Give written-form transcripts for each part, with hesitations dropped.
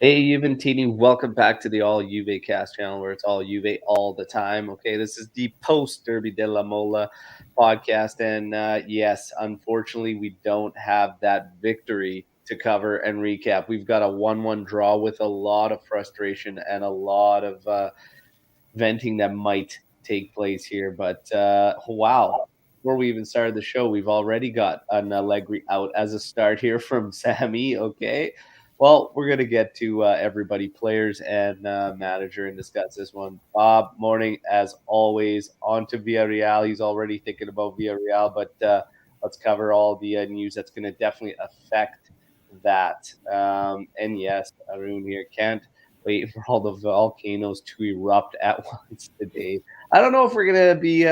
Hey, Juventini, welcome back to the All Juve cast channel where it's all Juve all the time. Okay, this is the post Derby Della Mole podcast. And yes, unfortunately, we don't have that victory to cover and recap. We've got a 1-1 draw with a lot of frustration and a lot of venting that might take place here. But wow, before we even started the show, we've already got an Allegri out as a start here from Sammy. Okay. Well, we're going to get to everybody, players and manager, and discuss this one. Bob, morning as always. On to Villarreal. He's already thinking about Villarreal, but let's cover all the news that's going to definitely affect that. And yes, Arun here can't wait for all the volcanoes to erupt at once today. I don't know if we're gonna be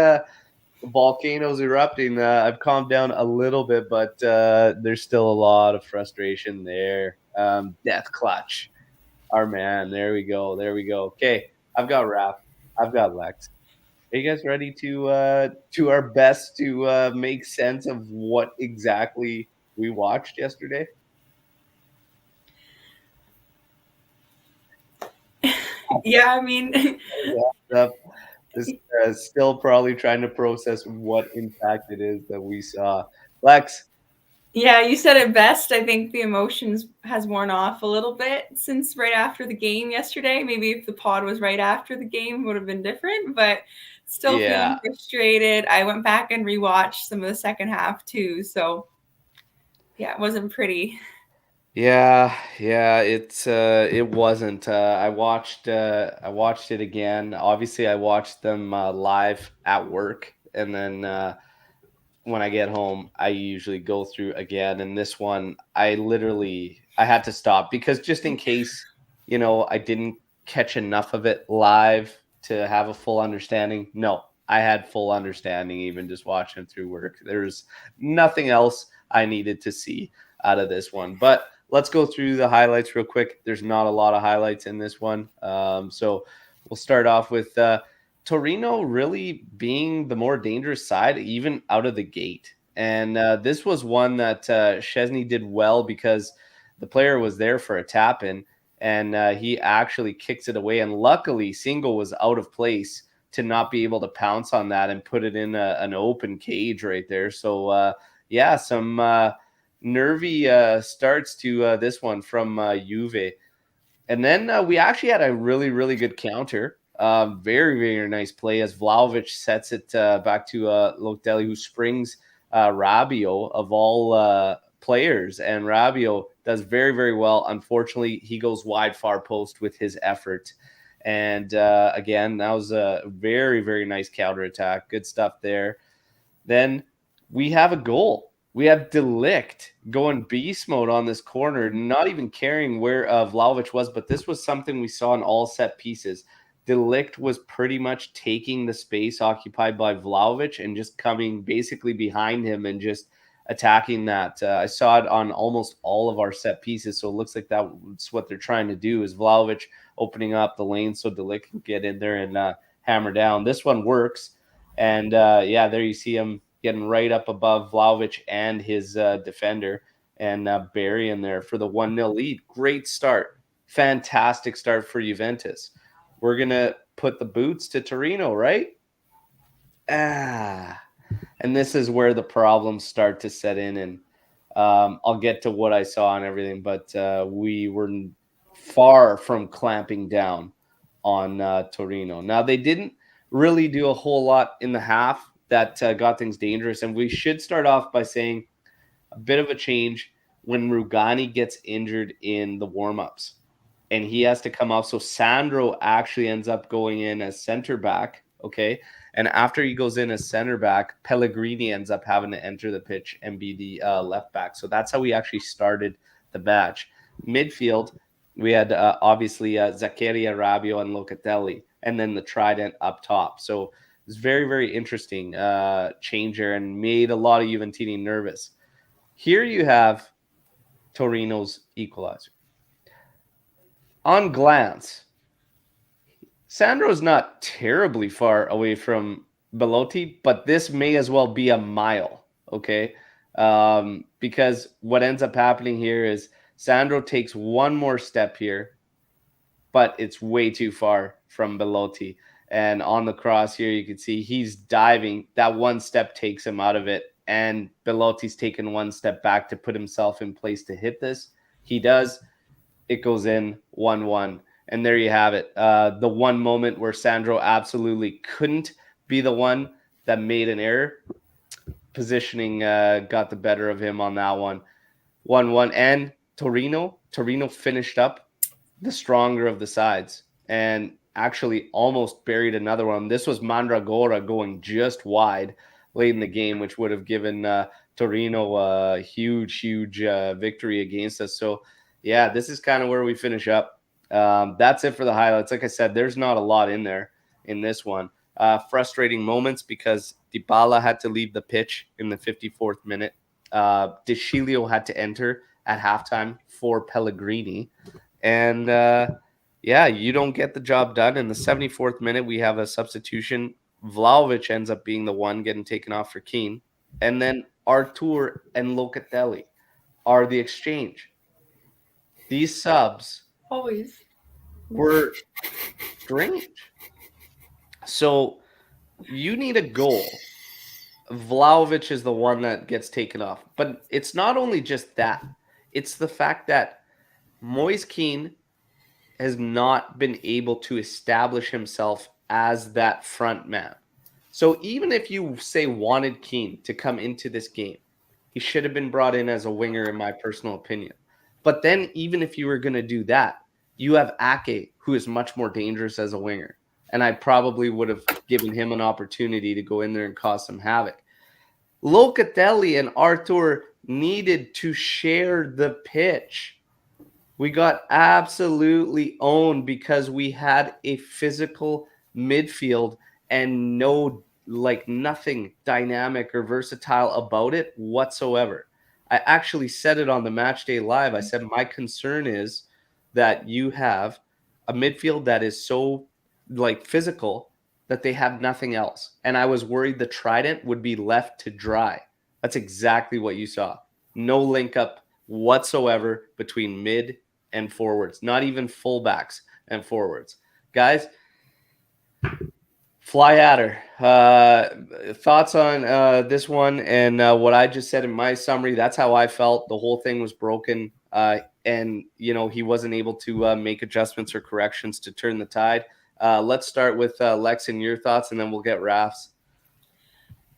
volcanoes erupting. I've calmed down a little bit, but there's still a lot of frustration there. Death clutch, our man. There we go. There we go. Okay, I've got Raph. I've got Lex. Are you guys ready to do our best to make sense of what exactly we watched yesterday? Yeah, I mean, Yeah, This still probably trying to process what impact it is that we saw. Lex, yeah, you said it best. I think the emotions has worn off a little bit since right after the game yesterday. Maybe if the pod was right after the game, would have been different, but still yeah, feeling frustrated. I went back and rewatched some of the second half too, so yeah, it wasn't pretty. yeah, it wasn't. I watched it again. Obviously, I watched them live at work, and then when I get home, I usually go through again. And this one, I had to stop because just in case, I didn't catch enough of it live to have a full understanding. No, I had full understanding even just watching it through work. There's nothing else I needed to see out of this one. But let's go through the highlights real quick. There's not a lot of highlights in this one. So we'll start off with Torino really being the more dangerous side, even out of the gate. And this was one that Chesney did well because the player was there for a tap in and he actually kicks it away. And luckily, Single was out of place to not be able to pounce on that and put it in an open cage right there. So, yeah, some nervy starts to this one from Juve. And then we actually had a really, really good counter. Very, very nice play as Vlahovic sets it back to Locatelli, who springs Rabiot of all players. And Rabiot does very, very well. Unfortunately, he goes wide far post with his effort. And again, that was a very, very nice counter attack. Good stuff there. Then we have a goal. We have Delict going beast mode on this corner, not even caring where Vlahovic was, but this was something we saw in all set pieces. Delict was pretty much taking the space occupied by Vlahovic and just coming basically behind him and just attacking that. I saw it on almost all of our set pieces, so it looks like that's what they're trying to do is Vlahovic opening up the lane so Delict can get in there and hammer down. This one works. And yeah, there you see him getting right up above Vlahovic and his defender and burying there for the 1-0 lead. Great start. Fantastic start for Juventus. We're going to put the boots to Torino, right? Ah. And this is where the problems start to set in. And I'll get to what I saw and everything, but we were far from clamping down on Torino. Now, they didn't really do a whole lot in the half that got things dangerous. And we should start off by saying a bit of a change when Rugani gets injured in the warm-ups and he has to come off. So Sandro actually ends up going in as center back. Okay. And after he goes in as center back, Pellegrini ends up having to enter the pitch and be the left back. So that's how we actually started the match. Midfield, we had obviously Zaccaria, Rabiot, and Locatelli, and then the trident up top. So it's very, very interesting changer and made a lot of Juventini nervous. Here you have Torino's equalizer. On glance, Sandro's not terribly far away from Belotti, but this may as well be a mile, okay? Because what ends up happening here is Sandro takes one more step here, but it's way too far from Belotti. And on the cross here, you can see he's diving. That one step takes him out of it. And Belotti's taken one step back to put himself in place to hit this. He does. It goes in 1-1. And there you have it. The one moment where Sandro absolutely couldn't be the one that made an error. Positioning got the better of him on that one. 1-1. And Torino finished up the stronger of the sides and actually almost buried another one. This was Mandragora going just wide late in the game, which would have given Torino a huge victory against us. So, yeah, this is kind of where we finish up. That's it for the highlights. Like I said, there's not a lot in there in this one. Frustrating moments because Dybala had to leave the pitch in the 54th minute. De Sciglio had to enter at halftime for Pellegrini. And yeah, you don't get the job done. In the 74th minute, we have a substitution. Vlahovic ends up being the one getting taken off for Keane. And then Artur and Locatelli are the exchange. These subs Always were strange. So you need a goal. Vlahovic is the one that gets taken off. But it's not only just that. It's the fact that Moise Keane has not been able to establish himself as that front man. So even if you say wanted Keane to come into this game, he should have been brought in as a winger, in my personal opinion. But then even if you were going to do that, you have Ake, who is much more dangerous as a winger. And I probably would have given him an opportunity to go in there and cause some havoc. Locatelli and Artur needed to share the pitch. We got absolutely owned because we had a physical midfield and nothing dynamic or versatile about it whatsoever. I actually said it on the Match Day Live. I said my concern is that you have a midfield that is so physical that they have nothing else. And I was worried the trident would be left to dry. That's exactly what you saw. No link up whatsoever between mid and forwards, not even fullbacks and forwards. Guys, fly at her. Thoughts on this one and what I just said in my summary. That's how I felt. The whole thing was broken. And, he wasn't able to make adjustments or corrections to turn the tide. Let's start with Lex and your thoughts, and then we'll get Raph's.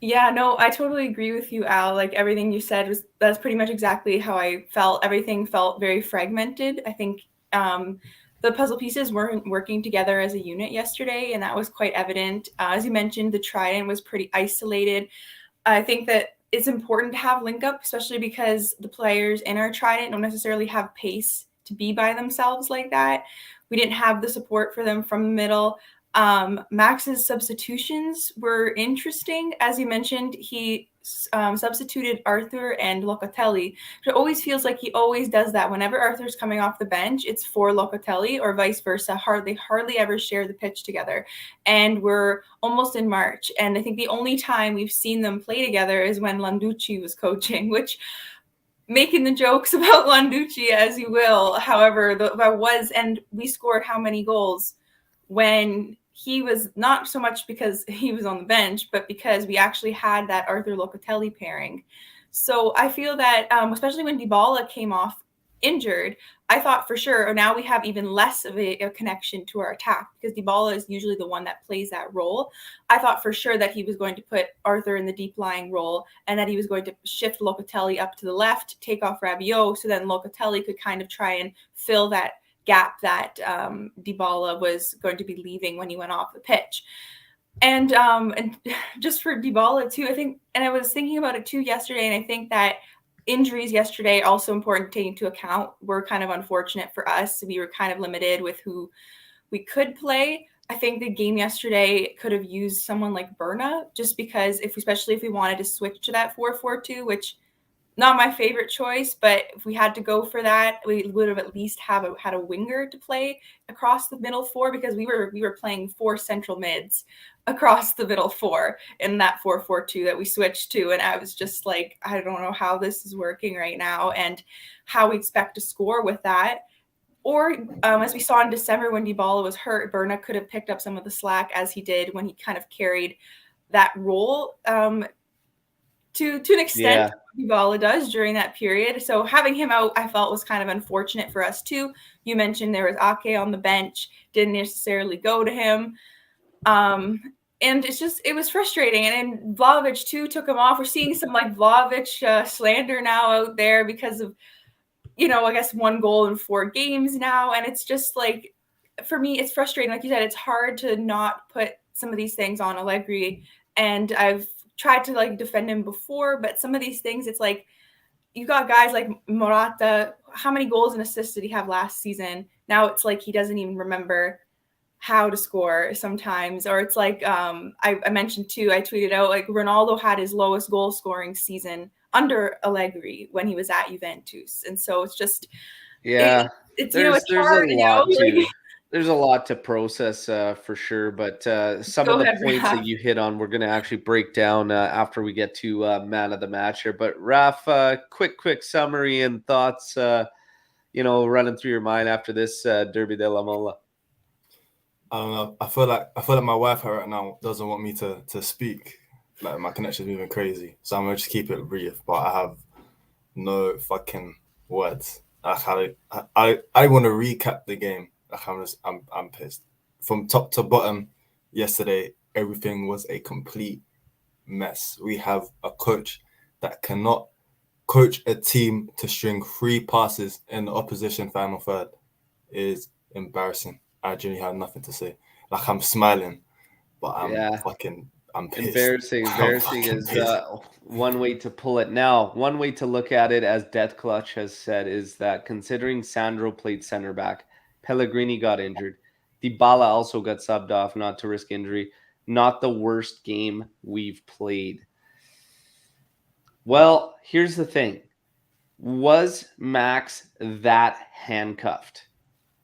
Yeah, no, I totally agree with you, Al. Like everything you said that's pretty much exactly how I felt. Everything felt very fragmented. I think the puzzle pieces weren't working together as a unit yesterday, and that was quite evident. As you mentioned, the trident was pretty isolated. I think that it's important to have link up, especially because the players in our trident don't necessarily have pace to be by themselves like that. We didn't have the support for them from the middle. Max's substitutions were interesting. As you mentioned, he substituted Arthur and Locatelli. It always feels like he always does that. Whenever Arthur's coming off the bench, it's for Locatelli or vice versa. They hardly ever share the pitch together. And we're almost in March. And I think the only time we've seen them play together is when Landucci was coaching, which making the jokes about Landucci as you will. However, that was, and we scored how many goals when he was, not so much because he was on the bench, but because we actually had that Arthur Locatelli pairing. So I feel that, especially when Dybala came off injured, I thought for sure, now we have even less of a connection to our attack because Dybala is usually the one that plays that role. I thought for sure that he was going to put Arthur in the deep lying role and that he was going to shift Locatelli up to the left, take off Rabiot, so then Locatelli could kind of try and fill that gap that Dybala was going to be leaving when he went off the pitch. And just for Dybala too, I think, and I was thinking about it too yesterday, and I think that injuries yesterday also important to take into account. Were kind of unfortunate for us. We were kind of limited with who we could play. I think the game yesterday could have used someone like Berna, just because especially if we wanted to switch to that 4-4-2, which not my favorite choice, but if we had to go for that, we would have at least had a winger to play across the middle four, because we were playing 4 central mids across the middle 4 in that 4-4-2 that we switched to. And I was just like, I don't know how this is working right now and how we expect to score with that. Or as we saw in December when Dybala was hurt, Berna could have picked up some of the slack as he did when he kind of carried that role to an extent. Dybala does during that period. So having him out, I felt was kind of unfortunate for us too. You mentioned there was Ake on the bench, didn't necessarily go to him. And it was frustrating. And Vlahovic too took him off. We're seeing some like Vlahovic slander now out there because of, I guess 1 goal in 4 games now. And it's just like, for me, it's frustrating. Like you said, it's hard to not put some of these things on Allegri. And I've tried to like defend him before, but some of these things, it's like, you got guys like Morata. How many goals and assists did he have last season? Now it's like he doesn't even remember how to score sometimes. Or it's like I mentioned too, I tweeted out like Ronaldo had his lowest goal scoring season under Allegri when he was at Juventus. And so it's just it's it's hard, there's a lot to process for sure, but some of the points that you hit on, we're going to actually break down after we get to man of the match here. But Raph, quick summary and thoughts, running through your mind after this Derby Della Mole. I don't know. I feel like my Wi-Fi right now doesn't want me to speak. Like my connection's moving crazy, so I'm gonna just keep it brief. But I have no fucking words. I want to recap the game. I'm pissed. From top to bottom, yesterday everything was a complete mess. We have a coach that cannot coach a team to string 3 passes in the opposition final third. It is embarrassing. I genuinely have nothing to say. Like I'm smiling, but I'm pissed. Embarrassing is one way to pull it. Now, one way to look at it, as Death Clutch has said, is that considering Sandro played center back, Pellegrini got injured, Dybala also got subbed off, not to risk injury, not the worst game we've played. Well, here's the thing. Was Max that handcuffed?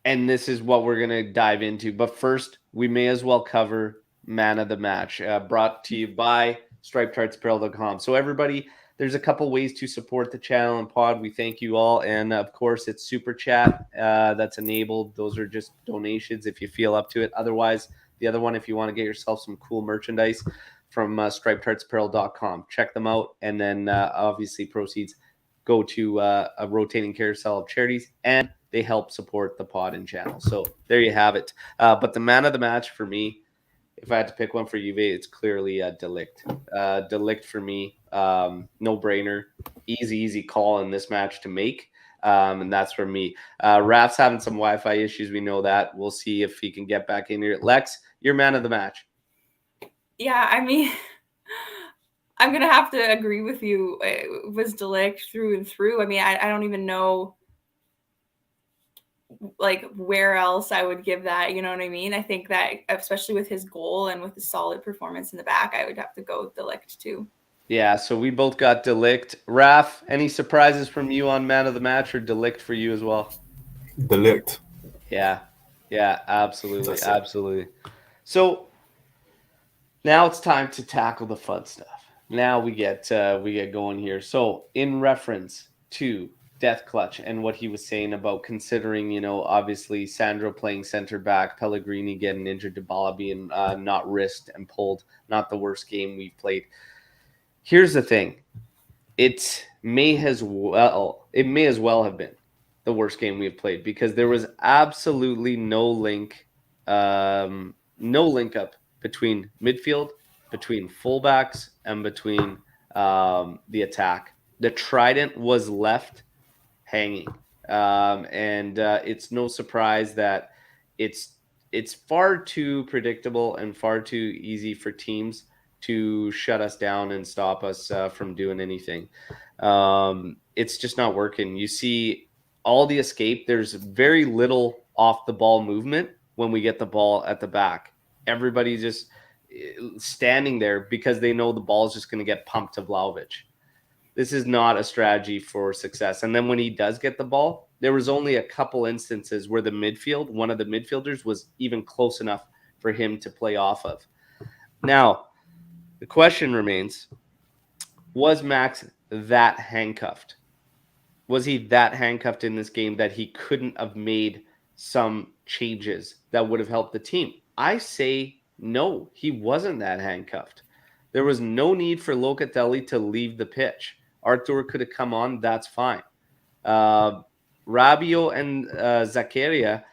And this is what we're going to dive into. But first, we may as well cover man of the match, brought to you by stripedtartsapparel.com. So everybody, there's a couple ways to support the channel and pod. We thank you all. And of course, it's Super Chat that's enabled. Those are just donations if you feel up to it. Otherwise, the other one, if you want to get yourself some cool merchandise from stripedtartsapparel.com, check them out. And then obviously proceeds go to a rotating carousel of charities, and they help support the pod and channel. So there you have it. But the man of the match for me, if I had to pick one for Juve, it's clearly De Ligt. De Ligt for me, no-brainer, easy call in this match to make. And that's for me. Raph's having some Wi-Fi issues. We know that. We'll see if he can get back in here. Lex, you're man of the match. Yeah, I mean, I'm going to have to agree with you. It was De Ligt through and through. I mean, I don't even know like where else I would give that, you know what I mean? I think that especially with his goal and with the solid performance in the back, I would have to go with De Ligt too. Yeah, so we both got De Ligt. Raph, any surprises from you on man of the match, or De Ligt for you as well? De Ligt. Yeah, absolutely. So now it's time to tackle the fun stuff. Now we get going here. So in reference to Death Clutch and what he was saying about considering, obviously Sandro playing center back, Pellegrini getting injured, Dybala being not risked and pulled, not the worst game we've played. Here's the thing. It may as well have been the worst game we've played, because there was absolutely no link up between midfield, between fullbacks, and between the attack. The trident was left hanging, and it's no surprise that it's far too predictable and far too easy for teams to shut us down and stop us from doing anything. It's just not working. You see all the escape. There's very little off the ball movement when we get the ball at the back. Everybody's just standing there because they know the ball is just going to get pumped to Vlahovic. This is not a strategy for success. And then when he does get the ball, there was only a couple instances where one of the midfielders was even close enough for him to play off of. Now, the question remains, was Max that handcuffed? Was he that handcuffed in this game that he couldn't have made some changes that would have helped the team? I say no, he wasn't that handcuffed. There was no need for Locatelli to leave the pitch. Arthur could have come on, that's fine. Rabiot and Zakaria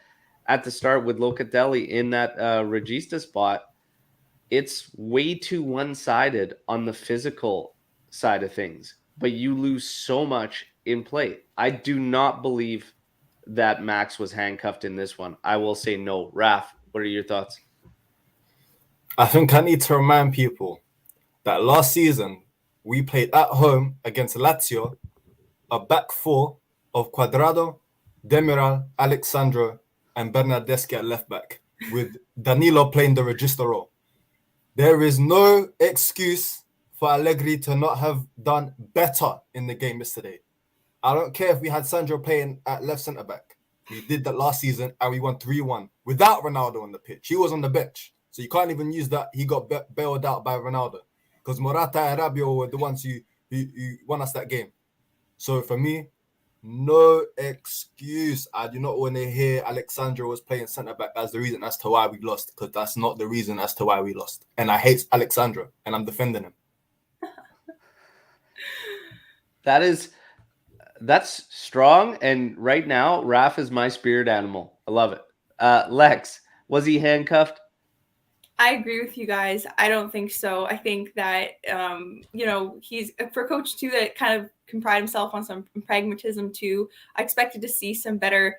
at the start with Locatelli in that Regista spot, it's way too one-sided on the physical side of things, but you lose so much in play. I do not believe that Max was handcuffed in this one. I will say no. Raph, what are your thoughts? I think I need to remind people that last season we played at home against Lazio, a back four of Cuadrado, Demiral, Alexandro, and Bernardeschi at left back, with Danilo playing the Regista role. There is no excuse for Allegri to not have done better in the game yesterday. I don't care if we had Sandro playing at left centre back. We did that last season and we won 3-1 without Ronaldo on the pitch. He was on the bench. So you can't even use that. He got bailed out by Ronaldo because Morata and Rabiot were the ones who won us that game. So for me, no excuse. I do not want to hear Alexandro was playing centre back as the reason as to why we lost, because that's not the reason as to why we lost. And I hate Alexandro and I'm defending him. That's strong. And right now, Raph is my spirit animal. I love it. Lex, was he handcuffed? I agree with you guys. I don't think so. I think that, he's for Coach too, that kind of can pride himself on some pragmatism too. I expected to see some better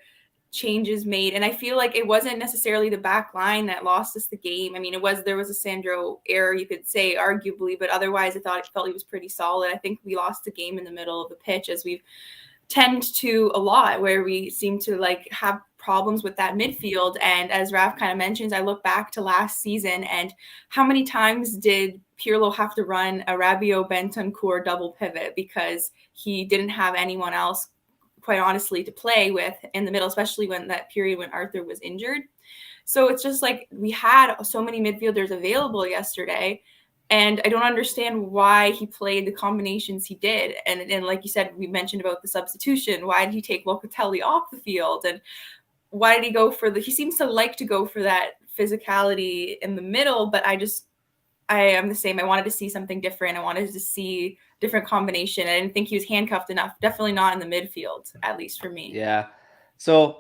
changes made. And I feel like it wasn't necessarily the back line that lost us the game. I mean, there was a Sandro error, you could say, arguably, but otherwise it felt he was pretty solid. I think we lost the game in the middle of the pitch, as we've tend to a lot, where we seem to have problems with that midfield. And as Raph kind of mentions, I look back to last season and how many times did Pirlo have to run a Rabiot Bentancur double pivot because he didn't have anyone else, quite honestly, to play with in the middle, especially when that period when Arthur was injured. So it's just like we had so many midfielders available yesterday, and I don't understand why he played the combinations he did. And like you said, we mentioned about the substitution. Why did he take Locatelli off the field? And why did he go he seems to like to go for that physicality in the middle, but I am the same. I wanted to see something different. I wanted to see different combination. I didn't think he was handcuffed enough. Definitely not in the midfield, at least for me. Yeah. So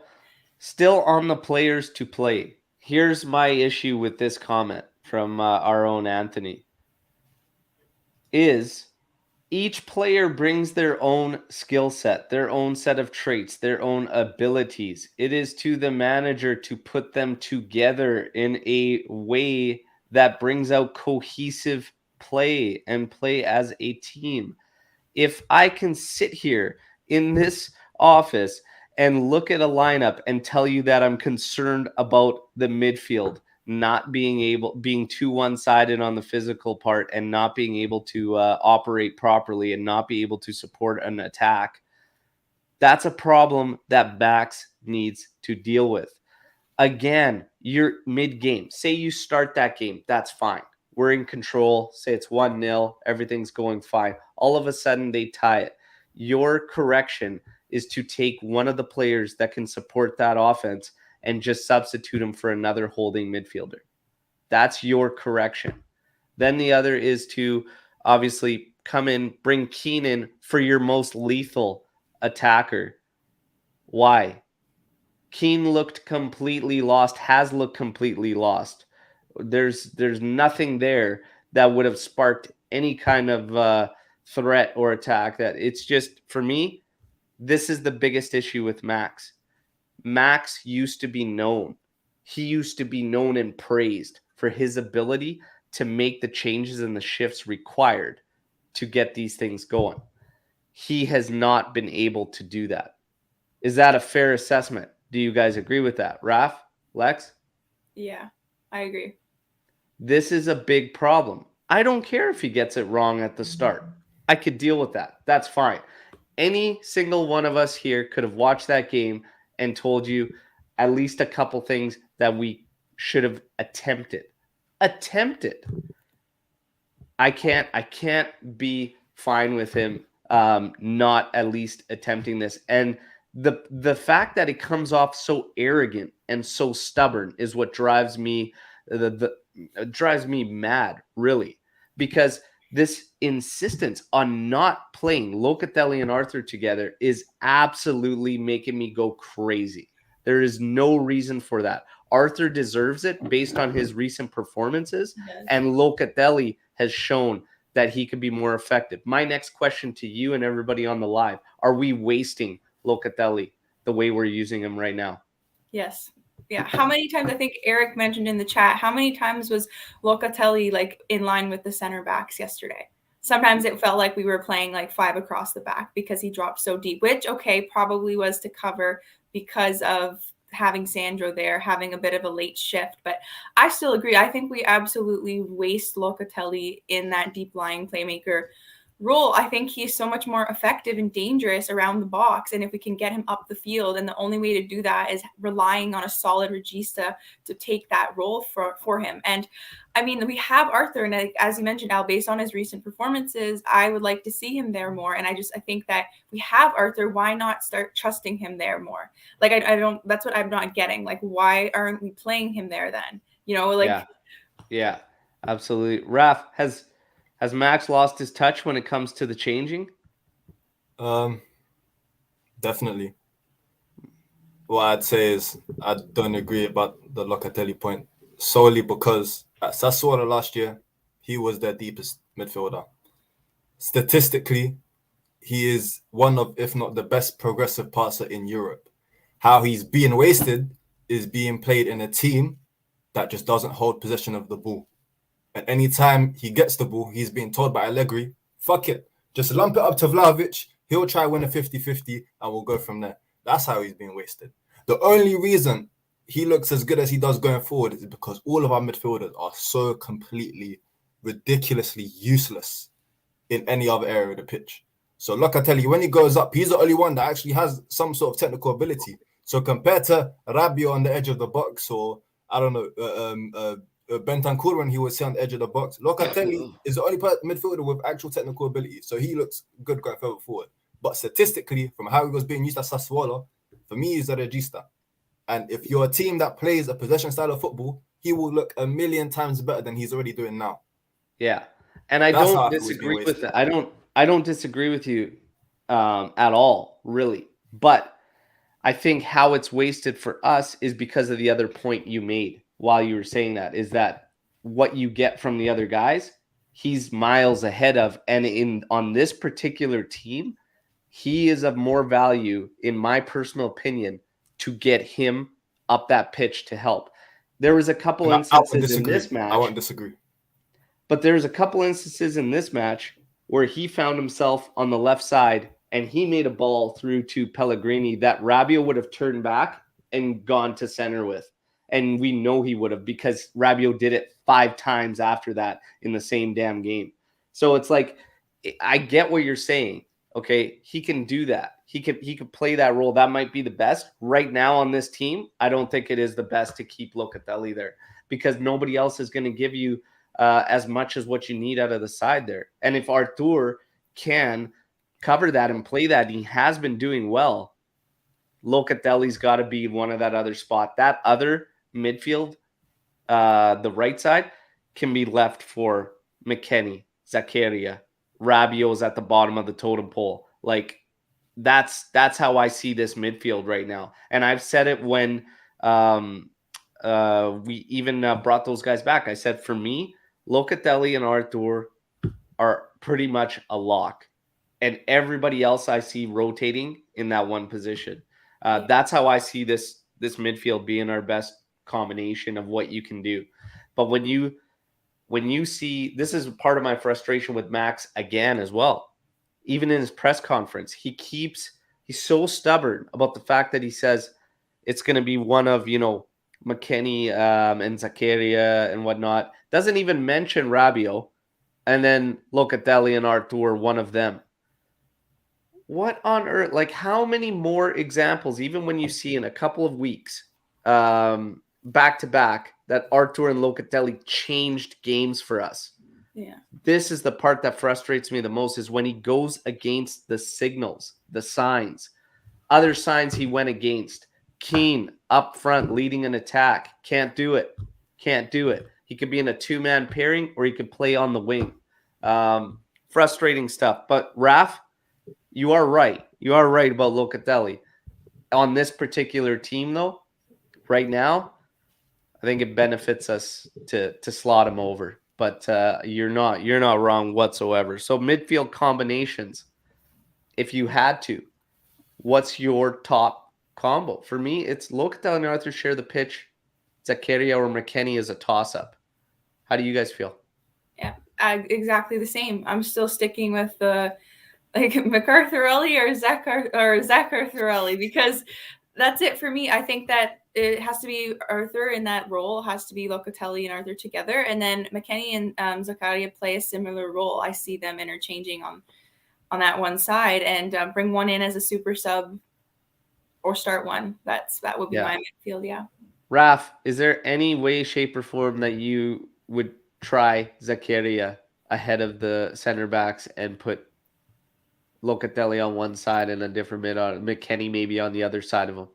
still on the players to play. Here's my issue with this comment from our own Anthony. Is each player brings their own skill set, their own set of traits, their own abilities. It is to the manager to put them together in a way that brings out cohesive play and play as a team. If I can sit here in this office and look at a lineup and tell you that I'm concerned about the midfield not being too one-sided on the physical part and not being able to operate properly and not be able to support an attack, that's a problem that Bax needs to deal with. Again, you're mid-game. Say you start that game, that's fine. We're in control. Say it's 1-0, everything's going fine. All of a sudden, they tie it. Your correction is to take one of the players that can support that offense and just substitute him for another holding midfielder. That's your correction. Then the other is to obviously come in, bring Keane in for your most lethal attacker. Why? Keane looked completely lost, has looked completely lost. There's nothing there that would have sparked any kind of threat or attack. That it's just, for me, this is the biggest issue with Max. Max used to be known. He used to be known and praised for his ability to make the changes and the shifts required to get these things going. He has not been able to do that. Is that a fair assessment? Do you guys agree with that? Raph? Lex? Yeah, I agree. This is a big problem. I don't care if he gets it wrong at the start. I could deal with that. That's fine. Any single one of us here could have watched that game and told you at least a couple things that we should have attempted. I can't be fine with him not at least attempting this. And the fact that it comes off so arrogant and so stubborn is what drives me drives me mad, really, because this insistence on not playing Locatelli and Arthur together is absolutely making me go crazy. There is no reason for that. Arthur deserves it based on his recent performances, and Locatelli has shown that he could be more effective. My next question to you and everybody on the live: are we wasting Locatelli the way we're using him right now? Yes. Yeah. How many times, I think Eric mentioned in the chat, how many times was Locatelli like in line with the center backs yesterday? Sometimes it felt like we were playing like 5 across the back because he dropped so deep, which, okay, probably was to cover because of having Sandro there, having a bit of a late shift. But I still agree. I think we absolutely waste Locatelli in that deep lying playmaker role. I think he's so much more effective and dangerous around the box. And if we can get him up the field, and the only way to do that is relying on a solid regista to take that role for him. And I mean, we have Arthur, and as you mentioned, Al, based on his recent performances, I would like to see him there more. And I think that we have Arthur. Why not start trusting him there more? Like, I don't, that's what I'm not getting. Like, why aren't we playing him there then? You know, like. Yeah, absolutely. Raph, has Max lost his touch when it comes to the changing? Definitely. What I'd say is I don't agree about the Locatelli point, solely because at Sassuolo last year, he was their deepest midfielder. Statistically, he is one of, if not the best progressive passer in Europe. How he's being wasted is being played in a team that just doesn't hold possession of the ball. And anytime he gets the ball, he's being told by Allegri, fuck it, just lump it up to Vlahovic, he'll try win a 50-50 and we'll go from there. That's how he's being wasted. The only reason he looks as good as he does going forward is because all of our midfielders are so completely, ridiculously useless in any other area of the pitch. So Locatelli, when he goes up, he's the only one that actually has some sort of technical ability. So compared to Rabiot on the edge of the box, or I don't know, Bentancur when he was on the edge of the box, Locatelli is the only midfielder with actual technical ability. So he looks good going further forward. But statistically, from how he was being used at Sassuolo, for me, he's a regista. And if you're a team that plays a possession style of football, he will look a million times better than he's already doing now. Yeah. And I don't disagree with that. I don't disagree with you at all, really. But I think how it's wasted for us is because of the other point you made while you were saying that, is that what you get from the other guys, he's miles ahead of. And on this particular team, he is of more value, in my personal opinion, to get him up that pitch to help. There was a couple instances in this match. I won't disagree. But there's a couple instances in this match where he found himself on the left side and he made a ball through to Pellegrini that Rabiot would have turned back and gone to center with. And we know he would have, because Rabiot did it 5 times after that in the same damn game. So it's like, I get what you're saying. Okay, he can do that. He could play that role. That might be the best. Right now on this team, I don't think it is the best to keep Locatelli there, because nobody else is going to give you as much as what you need out of the side there. And if Arthur can cover that and play that, he has been doing well, Locatelli's got to be one of that other spot. That other midfield, the right side, can be left for McKennie, Zakaria. Rabiot's at the bottom of the totem pole. Like, that's how I see this midfield right now. And I've said it when we even brought those guys back. I said, for me, Locatelli and Arthur are pretty much a lock, and everybody else I see rotating in that one position. That's how I see this midfield being our best combination of what you can do. But when you see, this is part of my frustration with Max again as well. Even in his press conference, he's so stubborn about the fact that he says it's going to be one of, McKennie and Zakaria and whatnot. Doesn't even mention Rabiot, and then Locatelli and Arthur, one of them. What on earth? Like, how many more examples, even when you see in a couple of weeks, back to back, that Arthur and Locatelli changed games for us? Yeah. This is the part that frustrates me the most, is when he goes against the signals, the signs. Other signs he went against. Keane up front leading an attack. Can't do it. Can't do it. He could be in a two-man pairing or he could play on the wing. Frustrating stuff. But Raph, you are right. You are right about Locatelli. On this particular team, though, right now, I think it benefits us to slot him over. But you're not wrong whatsoever. So midfield combinations, if you had to, what's your top combo? For me, it's Locatelli and Arthur share the pitch. Zakaria or McKennie is a toss-up. How do you guys feel? Yeah, exactly the same. I'm still sticking with the McArthurelli or Zach Arthurelli, because that's it for me. I think that it has to be Arthur in that role. It has to be Locatelli and Arthur together, and then McKennie and Zakaria play a similar role. I see them interchanging on that one side, and bring one in as a super sub or start one. That would be my midfield. Yeah. Raph, is there any way, shape, or form that you would try Zakaria ahead of the center backs and put Locatelli on one side and a different mid on McKennie maybe on the other side of him?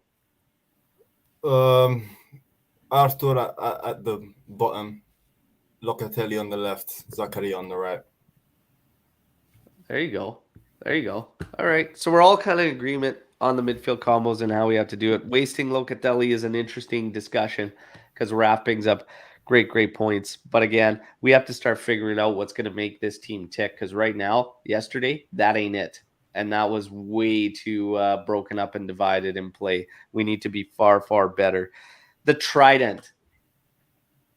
Arthur at the bottom, Locatelli on the left, Zakaria on the right. There you go. There you go. All right. So we're all kind of in agreement on the midfield combos and how we have to do it. Wasting Locatelli is an interesting discussion because Raph brings up great points. But again, we have to start figuring out what's going to make this team tick, because right now, yesterday, that ain't it. And that was way too broken up and divided in play. We need to be far better. The trident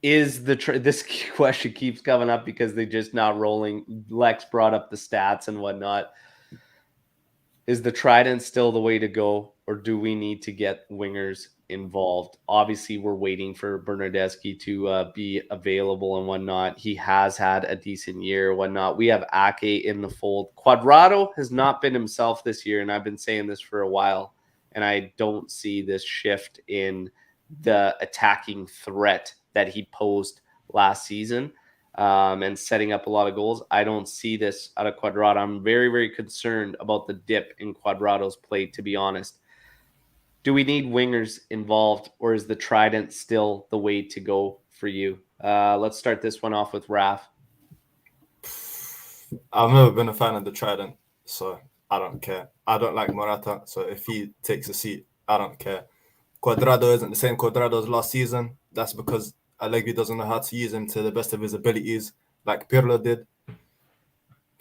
is this question keeps coming up because they're just not rolling. Lex brought up the stats and whatnot. Is the trident still the way to go, or do we need to get wingers involved? Obviously, we're waiting for Bernardeschi to be available and whatnot. He has had a decent year, whatnot. We have Ake in the fold. Cuadrado has not been himself this year, and I've been saying this for a while, and I don't see this shift in the attacking threat that he posed last season. And setting up a lot of goals. I don't see this out of Cuadrado. I'm very concerned about the dip in Cuadrado's play, to be honest. Do we need wingers involved, or is the trident still the way to go for you? Let's start this one off with Raph. I've never been a fan of the trident, so I don't care. I don't like Morata, so if he takes a seat, I don't care. Cuadrado isn't the same Cuadrado as last season. That's because Allegri doesn't know how to use him to the best of his abilities, like Pirlo did.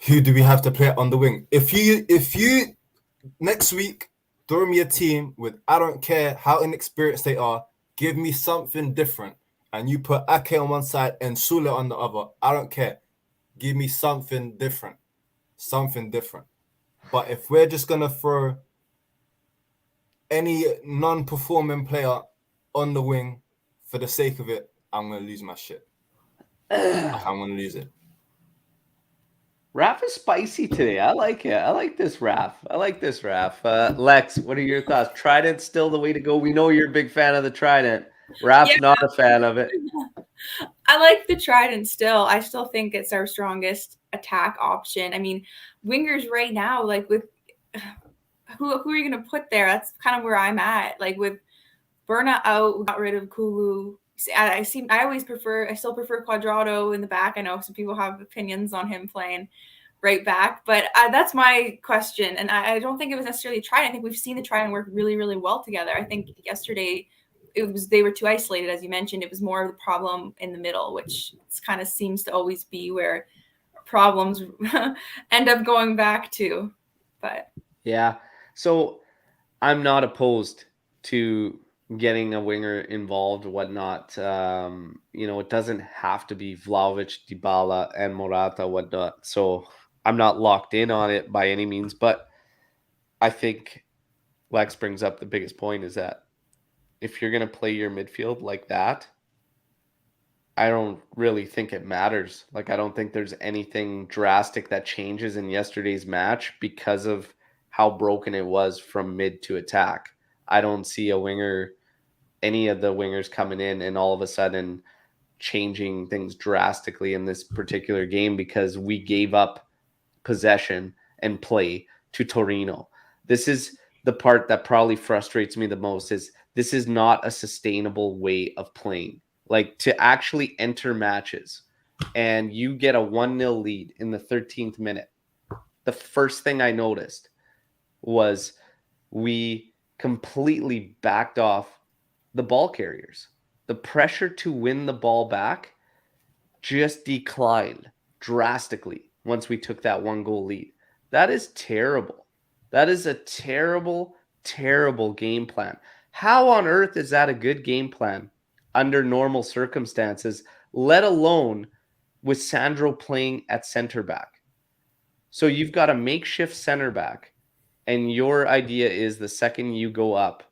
Who do we have to play on the wing? If you next week throw me a team with, I don't care how inexperienced they are, give me something different, and you put Ake on one side and Sule on the other, I don't care. Give me something different. But if we're just gonna throw any non-performing player on the wing for the sake of it, I'm going to lose my shit. I'm going to lose it. Raph is spicy today. I like it. I like this Raph. Lex, what are your thoughts? Trident's still the way to go. We know you're a big fan of the trident. Raph's not a fan of it. I like the trident still. I still think it's our strongest attack option. I mean, wingers right now, like with who are you going to put there? That's kind of where I'm at. Like with Berna out, we got rid of Kulu. I still prefer Cuadrado in the back. I know some people have opinions on him playing right back, but that's my question. And I don't think it was necessarily trident. I think we've seen the trident work really well together. I think yesterday they were too isolated, as you mentioned. It was more of the problem in the middle, which kind of seems to always be where problems end up going back to. But yeah, so I'm not opposed to getting a winger involved, whatnot. It doesn't have to be Vlahovic, Dybala, and Morata, whatnot. So I'm not locked in on it by any means, but I think Lex brings up the biggest point is that if you're going to play your midfield like that, I don't really think it matters. Like, I don't think there's anything drastic that changes in yesterday's match because of how broken it was from mid to attack. I don't see any of the wingers coming in and all of a sudden changing things drastically in this particular game because we gave up possession and play to Torino. This is the part that probably frustrates me the most is this is not a sustainable way of playing. Like to actually enter matches and you get a 1-0 lead in the 13th minute. The first thing I noticed was we completely backed off the ball carriers. The pressure to win the ball back just declined drastically once we took that 1-goal lead. That is terrible. That is a terrible, terrible game plan. How on earth is that a good game plan under normal circumstances, let alone with Sandro playing at center back? So you've got a makeshift center back, and your idea is the second you go up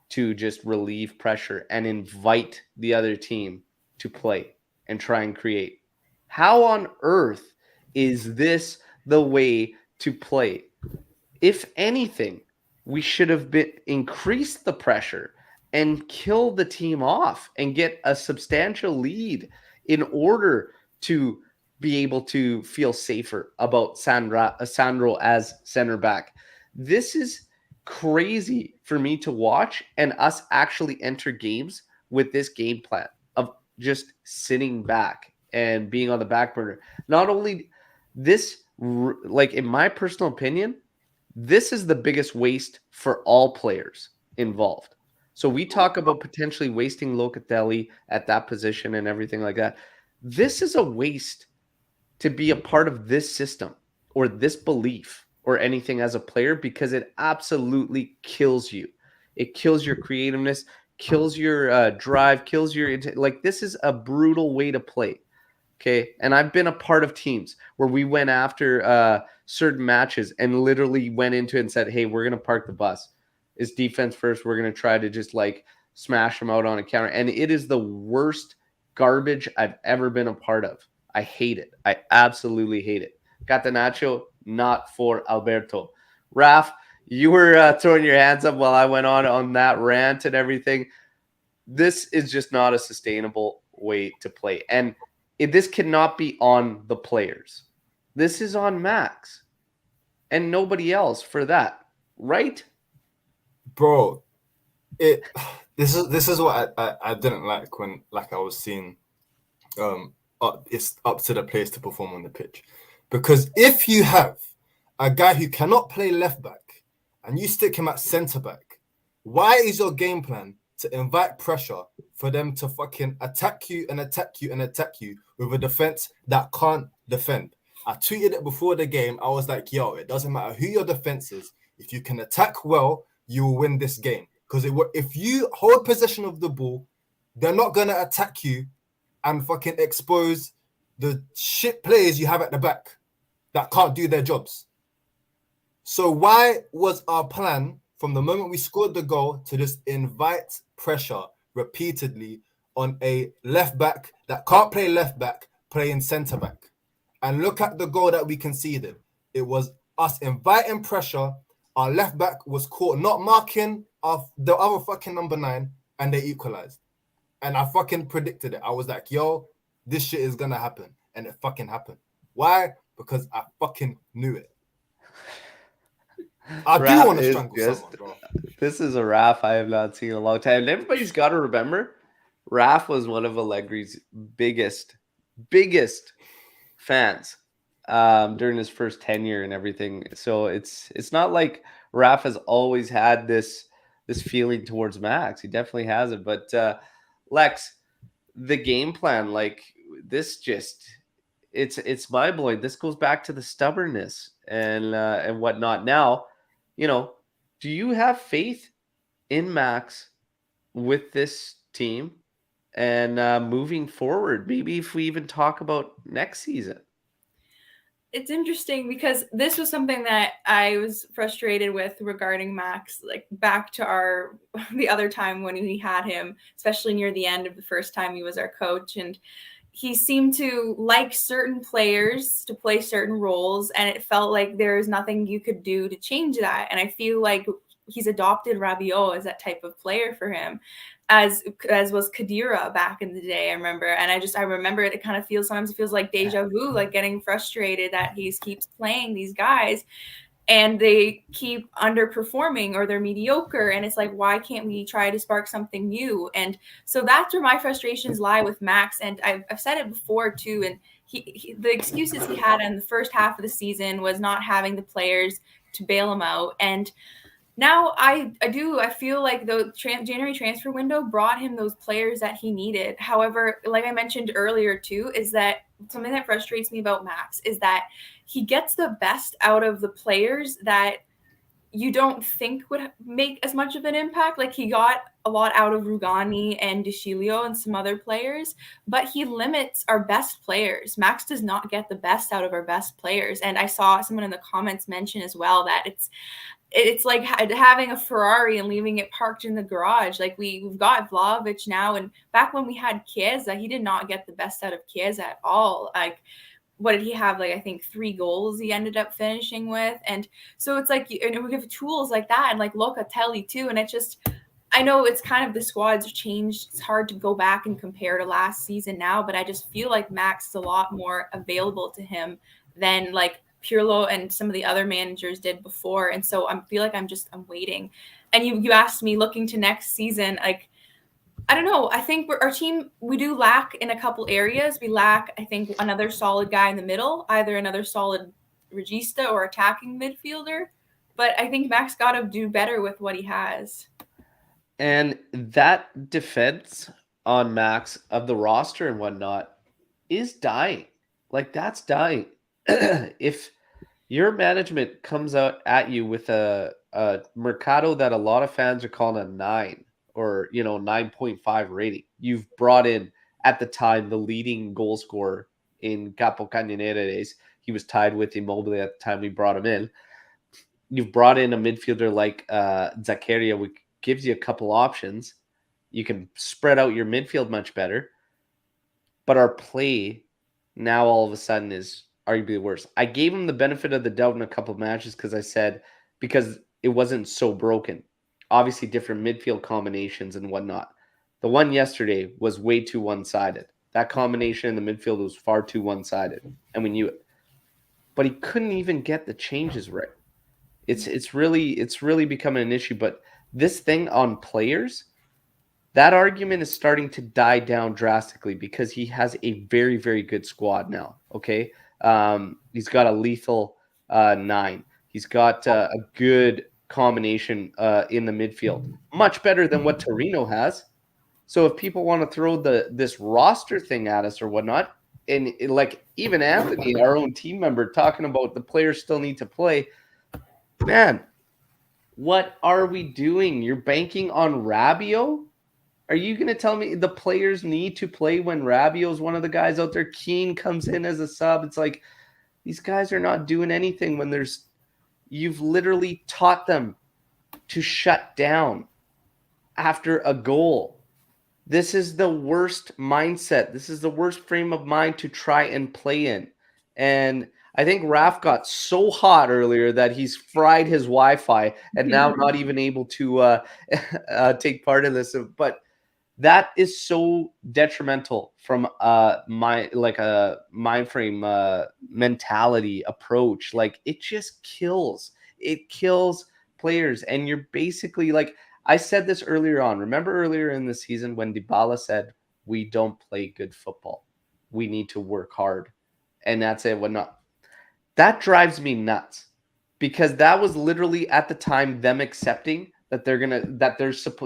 to just relieve pressure and invite the other team to play and try and create. How on earth is this the way to play? If anything, we should have increased the pressure and kill the team off and get a substantial lead in order to be able to feel safer about Sandro as center back. This is crazy for me to watch and us actually enter games with this game plan of just sitting back and being on the back burner. Not only this, like in my personal opinion, this is the biggest waste for all players involved. So we talk about potentially wasting Locatelli at that position and everything like that. This is a waste to be a part of this system or this belief or anything as a player, because it absolutely kills you. It kills your creativeness, kills your drive, kills your like. This is a brutal way to play. Okay, and I've been a part of teams where we went after certain matches and literally went into it and said, "Hey, we're gonna park the bus. It's defense first. We're gonna try to just like smash them out on a counter." And it is the worst garbage I've ever been a part of. I hate it. I absolutely hate it. Catenaccio, not for Alberto. Raph, you were throwing your hands up while I went on that rant and everything. This is just not a sustainable way to play. And this cannot be on the players. This is on Max and nobody else for that, right? Bro, this is what I didn't like when I was seeing it's up to the players to perform on the pitch. Because if you have a guy who cannot play left back and you stick him at centre back, why is your game plan to invite pressure for them to fucking attack you and attack you and attack you with a defense that can't defend? I tweeted it before the game. I was like, yo, it doesn't matter who your defense is. If you can attack well, you will win this game. Because if you hold possession of the ball, they're not going to attack you and fucking expose the shit players you have at the back that can't do their jobs. So why was our plan from the moment we scored the goal to just invite pressure repeatedly on a left back that can't play left back, playing centre back? And look at the goal that we conceded. It was us inviting pressure. Our left back was caught not marking the other fucking number 9, and they equalized. And I fucking predicted it. I was like, yo, this shit is gonna happen. And it fucking happened. Why? Because I fucking knew it. I do want to strangle someone, bro. This is a Raph I have not seen in a long time. And everybody's got to remember, Raph was one of Allegri's biggest fans during his first tenure and everything. So it's not like Raph has always had this feeling towards Max. He definitely has it. But Lex, the game plan, like this, just it's mind-blowing. This goes back to the stubbornness and whatnot. Now, do you have faith in Max with this team and moving forward? Maybe if we even talk about next season. It's interesting because this was something that I was frustrated with regarding Max, like back to the other time when we had him, especially near the end of the first time he was our coach. And he seemed to like certain players to play certain roles, and it felt like there's nothing you could do to change that. And I feel like he's adopted Rabiot as that type of player for him, as was Khedira back in the day, I remember. And I remember it kind of sometimes it feels like deja vu, like getting frustrated that he keeps playing these guys. and they keep underperforming or they're mediocre. And it's like, why can't we try to spark something new? And so that's where my frustrations lie with Max. And I've said it before too. And the excuses he had in the first half of the season was not having the players to bail him out. And now I feel like the January transfer window brought him those players that he needed. However, like I mentioned earlier too, is that something that frustrates me about Max is that he gets the best out of the players that you don't think would make as much of an impact. Like he got a lot out of Rugani and DeCilio and some other players, but he limits our best players. Max does not get the best out of our best players. And I saw someone in the comments mention as well that it's like having a Ferrari and leaving it parked in the garage. Like we've got Vlahovic now, and back when we had Chiesa, he did not get the best out of Chiesa at all. Like, what did he have? Like, I think 3 goals he ended up finishing with. And so it's like, and we have tools like that, and like Locatelli too. And it's just, I know it's kind of the squad's changed. It's hard to go back and compare to last season now, but I just feel like Max is a lot more available to him than like Pirlo and some of the other managers did before. And so I feel like I'm waiting. And you asked me looking to next season, like, I don't know. I think our team, we do lack in a couple areas. We lack, I think, another solid guy in the middle, either another solid regista or attacking midfielder. But I think Max got to do better with what he has. And that defense on Max of the roster and whatnot is dying. Like, that's dying. If your management comes out at you with a Mercado that a lot of fans are calling a 9 or 9.5 rating, you've brought in at the time the leading goal scorer in Capo Cañonera days. He was tied with Immobile at the time we brought him in. You've brought in a midfielder like Zakaria, which gives you a couple options. You can spread out your midfield much better. But our play now all of a sudden is arguably worse. I gave him the benefit of the doubt in a couple of matches because I said, because it wasn't so broken. Obviously, different midfield combinations and whatnot. The one yesterday was way too one-sided. That combination in the midfield was far too one-sided, and we knew it. But he couldn't even get the changes right. It's really becoming an issue. But this thing on players, that argument is starting to die down drastically because he has a very, very good squad now. Okay, he's got a lethal 9. He's got a good combination in the midfield, much better than what Torino has. So if people want to throw this roster thing at us or whatnot, and like even Anthony, our own team member, talking about the players still need to play, man, what are we doing? You're banking on Rabiot? Are you going to tell me the players need to play when Rabiot is one of the guys out there? Keane comes in as a sub. It's like these guys are not doing anything when you've literally taught them to shut down after a goal. This is the worst mindset. This is the worst frame of mind to try and play in. And I think Raph got so hot earlier that he's fried his Wi-Fi and now not even able to take part in this. But that is so detrimental from a mind frame mentality approach. Like, it just kills. It kills players. And you're basically like, I said this earlier on. Remember earlier in the season when Dybala said, we don't play good football. We need to work hard. And that's it. That drives me nuts because that was literally at the time them accepting that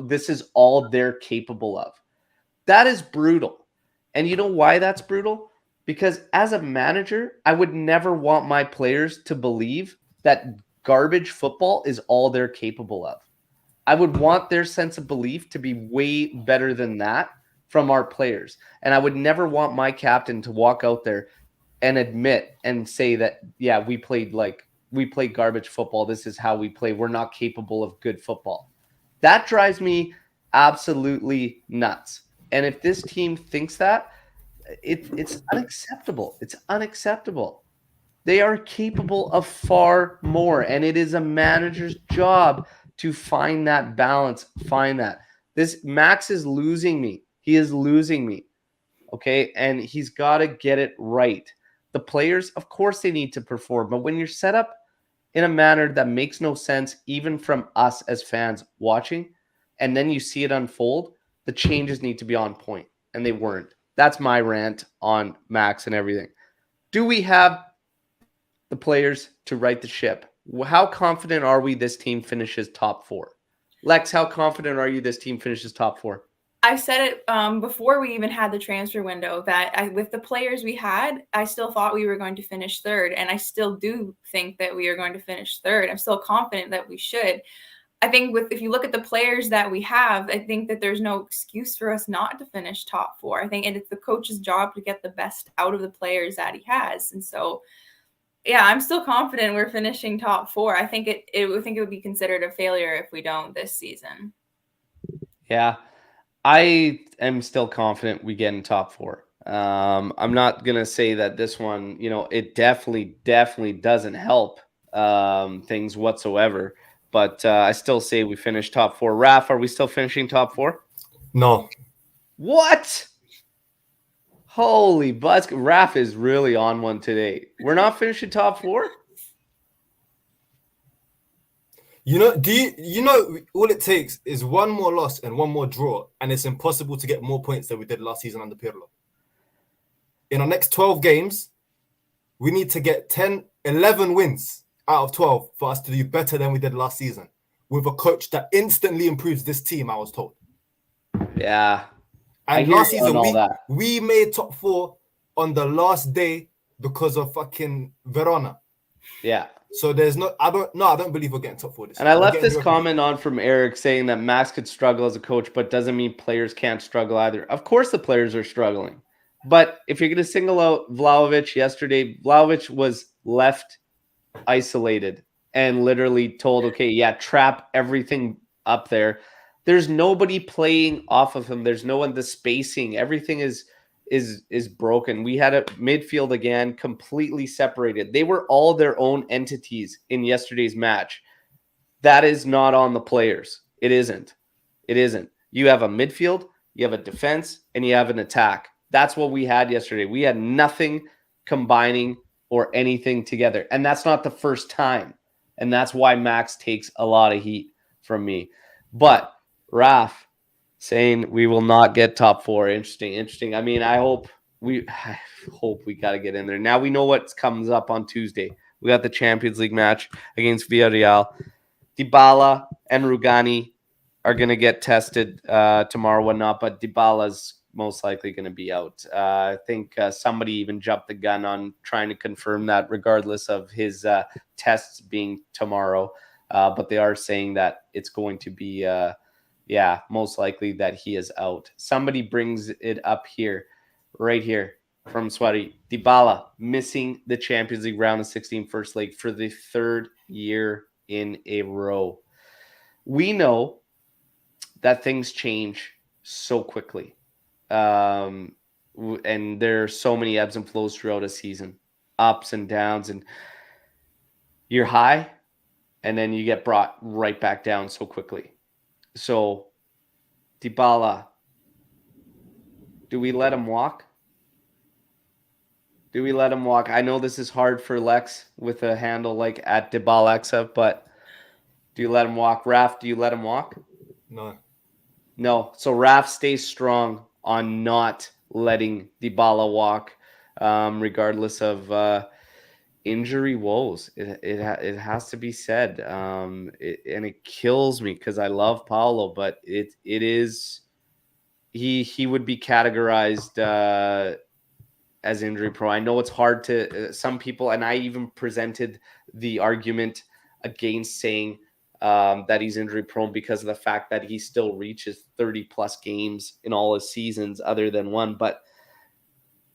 this is all they're capable of. That is brutal. And you know why that's brutal? Because as a manager, I would never want my players to believe that garbage football is all they're capable of. I would want their sense of belief to be way better than that from our players. And I would never want my captain to walk out there and admit and say that, yeah, we played garbage football. This is how we play. We're not capable of good football. That drives me absolutely nuts. And if this team thinks that, it's unacceptable. It's unacceptable. They are capable of far more. And it is a manager's job to find that balance, find that. This Max is losing me. He is losing me. Okay. And he's got to get it right. The players, of course, they need to perform. But when you're set up in a manner that makes no sense, even from us as fans watching. And then you see it unfold. The changes need to be on point, and they weren't. That's my rant on Max and everything. Do we have the players to right the ship? How confident are we this team finishes top 4? Lex, how confident are you this team finishes top 4? I said it before we even had the transfer window that with the players we had, I still thought we were going to finish third. And I still do think that we are going to finish third. I'm still confident that we should. I think if you look at the players that we have, I think that there's no excuse for us not to finish top 4. I think, and it's the coach's job to get the best out of the players that he has. And so, yeah, I'm still confident we're finishing top 4. I think it would be considered a failure if we don't this season. Yeah, I am still confident we get in top 4. I'm not gonna say that this one, it definitely doesn't help things whatsoever. But I still say we finish top 4. Raph, are we still finishing top 4? No. What? Holy buzz! Raph is really on one today. We're not finishing top 4. All it takes is one more loss and one more draw, and it's impossible to get more points than we did last season under Pirlo. In our next 12 games, we need to get 11 wins out of 12 for us to do better than we did last season with a coach that instantly improves this team, I was told. Yeah. And last season, we made top 4 on the last day because of fucking Verona. Yeah. So I don't believe we're getting top 4 this year. And I left this comment on from Eric saying that Max could struggle as a coach, but doesn't mean players can't struggle either. Of course the players are struggling. But if you're going to single out Vlahovic yesterday, Vlahovic was left isolated and literally told, okay, yeah, trap everything up there. There's nobody playing off of him. There's no one, the spacing, everything is broken. We had a midfield again completely separated. They were all their own entities in yesterday's match. That is not on the players. It isn't. You have a midfield, you have a defense, and you have an attack. That's what we had yesterday. We had nothing combining or anything together. And that's not the first time. And that's why Max takes a lot of heat from me. But Raph saying we will not get top 4. Interesting. I mean, I hope we got to get in there. Now we know what comes up on Tuesday. We got the Champions League match against Villarreal. Dybala and Rugani are going to get tested tomorrow, whatnot, but Dybala's most likely going to be out. I think somebody even jumped the gun on trying to confirm that regardless of his tests being tomorrow. But they are saying that it's going to be, most likely that he is out. Somebody brings it up here, right here from Sweaty. Dybala missing the Champions League round of 16 first leg for the 3rd year in a row. We know that things change so quickly. And there are so many ebbs and flows throughout a season, ups and downs, and you're high and then you get brought right back down so quickly. So Dybala, do we let him walk? I know this is hard for Lex with a handle like at Dybalexa, but do you let him walk? Raph, do you let him walk? No. So Raph stays strong on not letting Dybala walk, regardless of injury woes. It has to be said, and it kills me because I love Paulo, but it is he would be categorized as injury prone. I know it's hard to some people, and I even presented the argument against saying that he's injury prone because of the fact that he still reaches 30 plus games in all his seasons other than one. But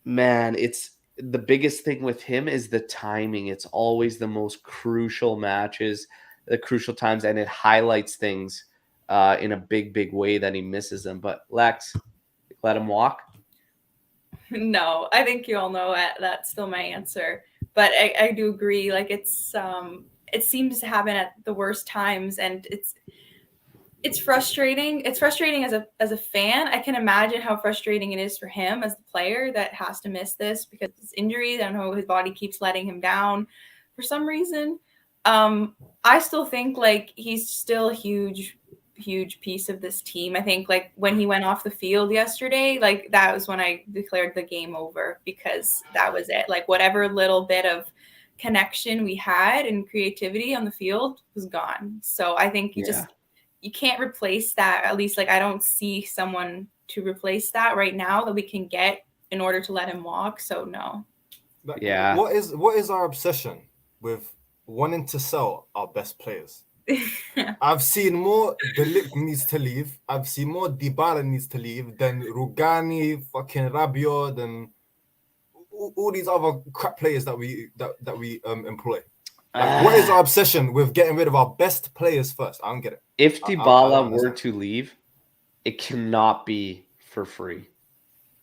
man, it's the biggest thing with him is the timing. It's always the most crucial matches, the crucial times, and it highlights things in a big way that he misses them. But Lex, let him walk. No, I think you all know that's still my answer. But I do agree. Like it seems to happen at the worst times, and it's frustrating. It's frustrating as a fan. I can imagine how frustrating it is for him as the player that has to miss this because of his injuries. I don't know, his body keeps letting him down for some reason. I still think like he's still a huge piece of this team. I think like when he went off the field yesterday, like that was when I declared the game over, because that was it. Like whatever little bit of connection we had and creativity on the field was gone. So I think you can't replace that. At least like I don't see someone to replace that right now that we can get in order to let him walk. So no. Like, Yeah. what is our obsession with wanting to sell our best players? I've seen more De Ligt needs to leave. I've seen more Dybala needs to leave than Rugani, fucking Rabiot, and all these other crap players that we employ. Like, what is our obsession with getting rid of our best players first? I don't get it. If I don't Dybala were understand. to leave, it cannot be for free.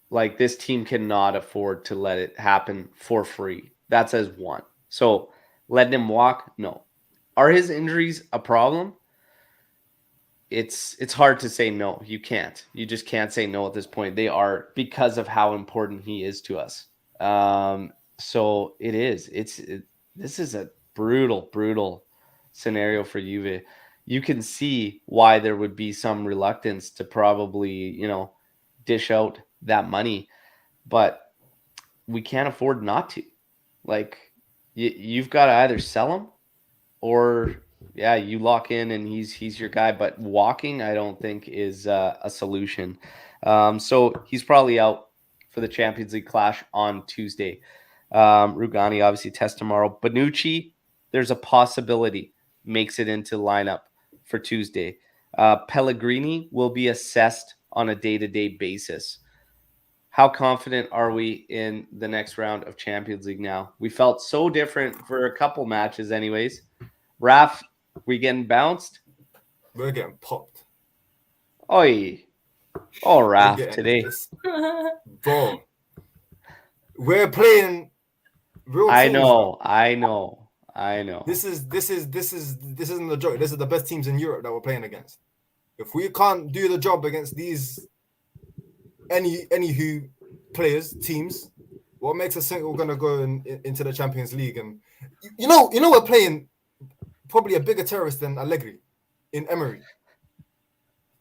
Like, this team cannot afford to let it happen for free. That says one. So letting him walk, no. Are his injuries a problem? It's hard to say no. You can't. You just can't say no at this point. They are, because of how important he is to us. So it is. This is a brutal scenario for Juve. You can see why there would be some reluctance to probably, dish out that money, but we can't afford not to. Like, you've got to either sell him or you lock in and he's your guy. But walking, I don't think is a solution. So he's probably out for the Champions League clash on Tuesday. Rugani obviously tests tomorrow. Bonucci, there's a possibility makes it into lineup for Tuesday. Pellegrini will be assessed on a day-to-day basis. How confident are we in the next round of Champions League now? We felt so different for a couple matches anyways. Raph, we getting bounced? We're getting popped. Oi. Oh, Raph, today. Bro. We're playing real teams. I know. This isn't a joke. This is the best teams in Europe that we're playing against. If we can't do the job against these any players, teams, what makes us think we're gonna go into the Champions League? And you know we're playing probably a bigger terrorist than Allegri in Emery.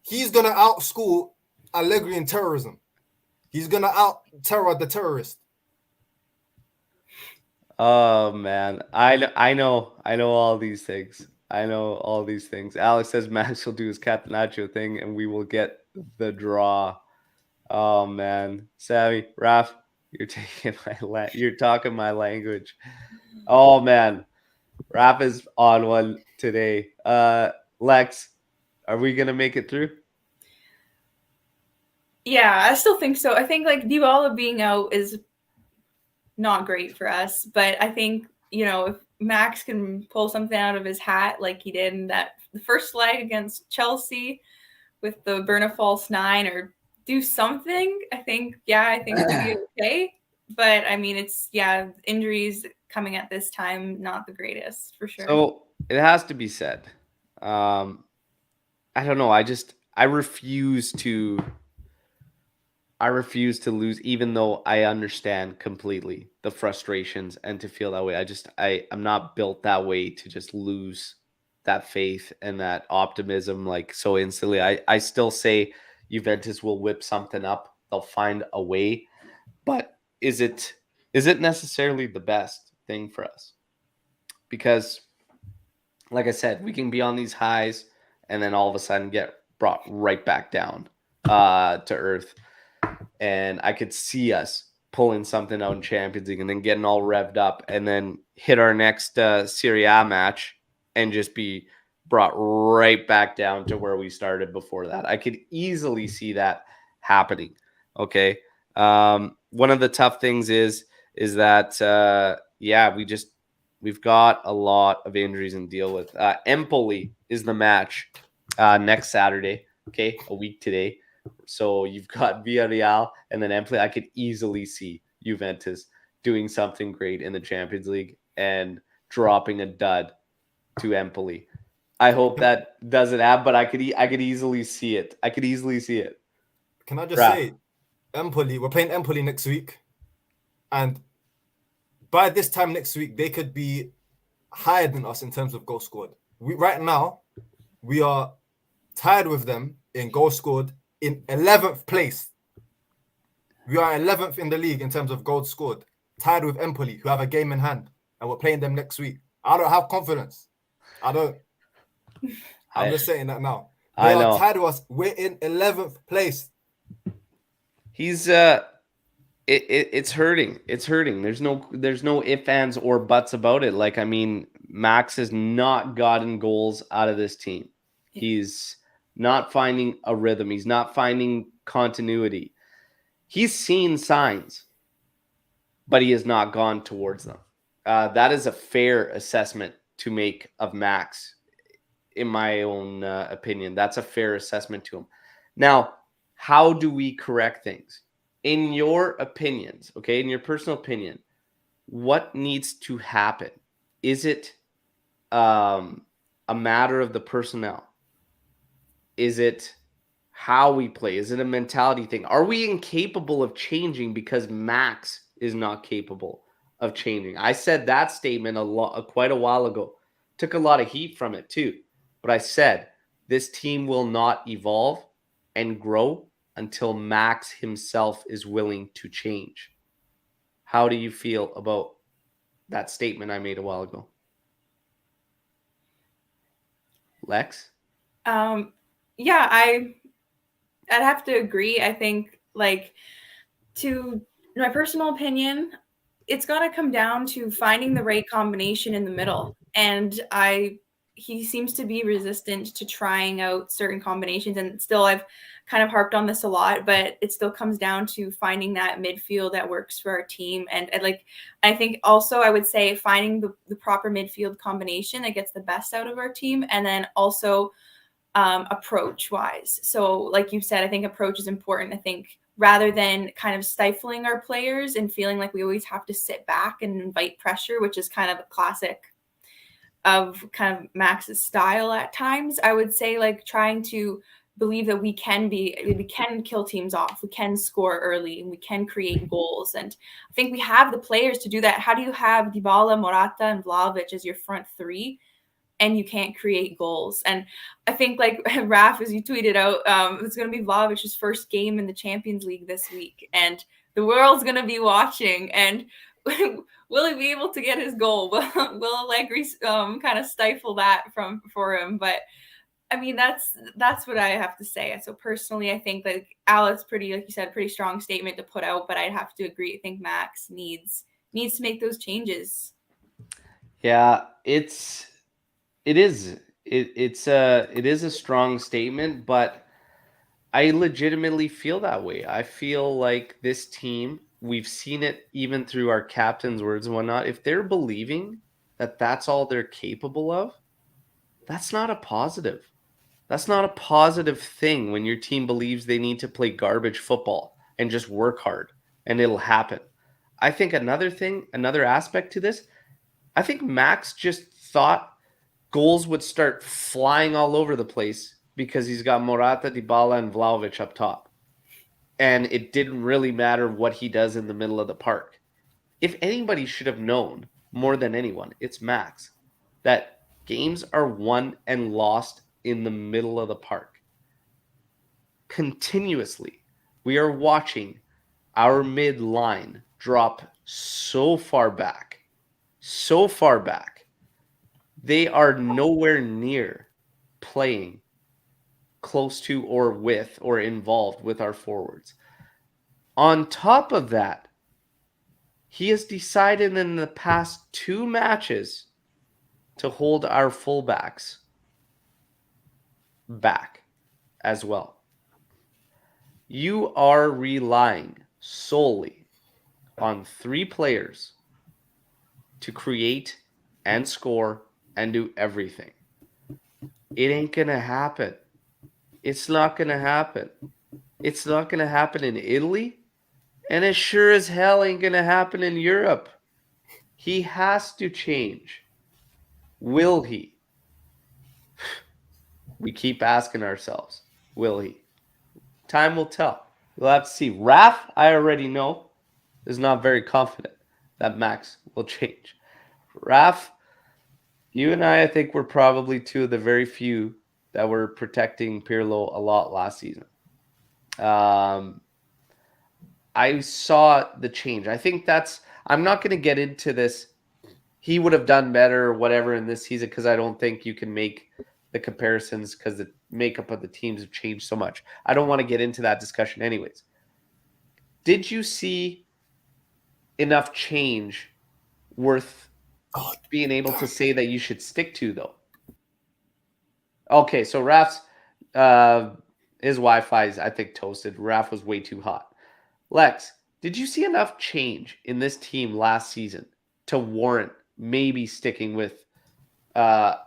He's gonna outschool Allegri in terrorism. He's gonna out-terror the terrorist. Oh man, I know all these things. Alex says Max will do his Catenaccio thing, and we will get the draw. Oh man, Savvy, Raph, you're talking my language. Oh man, Raph is on one today. Lex, are we gonna make it through? Yeah, I still think so. I think like Dybala being out is not great for us, but I think, if Max can pull something out of his hat like he did in the first leg against Chelsea with the burn a false 9, or do something, I think we'll be okay. But I mean, it's injuries coming at this time, not the greatest for sure. So it has to be said. I don't know. I refuse to lose, even though I understand completely the frustrations and to feel that way. I'm not built that way to just lose that faith and that optimism like so instantly. I still say Juventus will whip something up. They'll find a way. But is it necessarily the best thing for us? Because, like I said, we can be on these highs and then all of a sudden get brought right back down to earth. And I could see us pulling something out in Champions League and then getting all revved up and then hit our next Serie A match and just be brought right back down to where we started before that. I could easily see that happening. Okay. One of the tough things is that, we've got a lot of injuries to deal with. Empoli is the match next Saturday. Okay. A week today. So you've got Villarreal and then Empoli. I could easily see Juventus doing something great in the Champions League and dropping a dud to Empoli. I hope that doesn't happen, but I could easily see it. Can I just say, Empoli, we're playing Empoli next week, and by this time next week, they could be higher than us in terms of goals scored. Right now, we are tied with them in goals scored in 11th place. We are 11th in the league in terms of goals scored, tied with Empoli, who have a game in hand, and we're playing them next week. I don't have confidence. I don't. I'm just saying that now. They are tied with us. We're in 11th place. He's it's hurting. It's hurting. There's no ifs, ands, or buts about it. Like, I mean, Max has not gotten goals out of this team. He's not finding a rhythm. He's not finding continuity. He's seen signs, but he has not gone towards them. That is a fair assessment to make of Max, in my own opinion. That's a fair assessment to him. Now, how do we correct things? In your opinions, okay, in your personal opinion, what needs to happen? Is it a matter of the personnel? Is it how we play? Is it a mentality thing? Are we incapable of changing because Max is not capable of changing? I said that statement quite a while ago. Took a lot of heat from it too. But I said this team will not evolve and grow until Max himself is willing to change. How do you feel about that statement I made a while ago? Lex? Yeah, I'd have to agree. I think, like, to my personal opinion, it's got to come down to finding the right combination in the middle. And he seems to be resistant to trying out certain combinations. And still, I've kind of harped on this a lot, but it still comes down to finding that midfield that works for our team. And I think also I would say finding the proper midfield combination that gets the best out of our team. And then also approach wise. So like you said, I think approach is important. I think rather than kind of stifling our players and feeling like we always have to sit back and invite pressure, which is kind of a classic of kind of Max's style at times, I would say, like, trying to believe that we can kill teams off, we can score early, and we can create goals. And I think we have the players to do that. How do you have Dybala, Morata, and Vlahovic as your front three, and you can't create goals? And I think, like Raph, as you tweeted out, it's going to be Vlahovic's first game in the Champions League this week, and the world's going to be watching. And will he be able to get his goal? Will Allegri kind of stifle that for him? But I mean, that's what I have to say. So personally, I think, like, Alex, pretty, like you said, pretty strong statement to put out, but I'd have to agree. I think Max needs to make those changes. Yeah, it is a strong statement, but I legitimately feel that way. I feel like this team, we've seen it even through our captain's words and whatnot. If they're believing that that's all they're capable of, that's not a positive. That's not a positive thing when your team believes they need to play garbage football and just work hard and it'll happen. I think another aspect to this, I think Max just thought goals would start flying all over the place because he's got Morata, Dybala, and Vlahovic up top. And it didn't really matter what he does in the middle of the park. If anybody should have known more than anyone, it's Max, that games are won and lost in the middle of the park. Continuously, we are watching our mid-line drop so far back. They are nowhere near playing close to or with or involved with our forwards. On top of that, he has decided in the past 2 matches to hold our fullbacks back as well. You are relying solely on 3 players to create and score and do everything. It ain't gonna happen. It's not gonna happen. It's not gonna happen in Italy, and it sure as hell ain't gonna happen in Europe. He has to change. Will he? We keep asking ourselves, will he? Time will tell. We'll have to see. Raph, I already know, is not very confident that Max will change. Raph, You and I think we're probably two of the very few that were protecting Pirlo a lot last season. I saw the change. I think I'm not going to get into this. He would have done better or whatever in this season because I don't think you can make the comparisons because the makeup of the teams have changed so much. I don't want to get into that discussion anyways. Did you see enough change worth being able to say that you should stick to, though? Okay, so Raph's his Wi-Fi is, I think, toasted. Raph was way too hot. Lex, did you see enough change in this team last season to warrant maybe sticking with a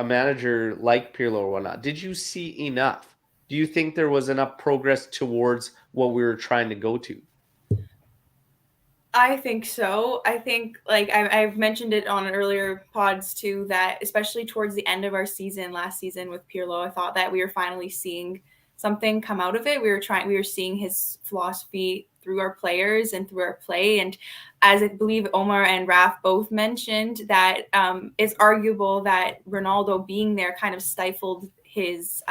manager like Pirlo or whatnot? Did you see enough? Do you think there was enough progress towards what we were trying to go to? I think so. I think, like I've mentioned it on earlier pods too, that especially towards the end of our season, last season with Pirlo, I thought that we were finally seeing something come out of it. We were seeing his philosophy through our players and through our play. And as I believe Omer and Raph both mentioned, that it's arguable that Ronaldo being there kind of stifled his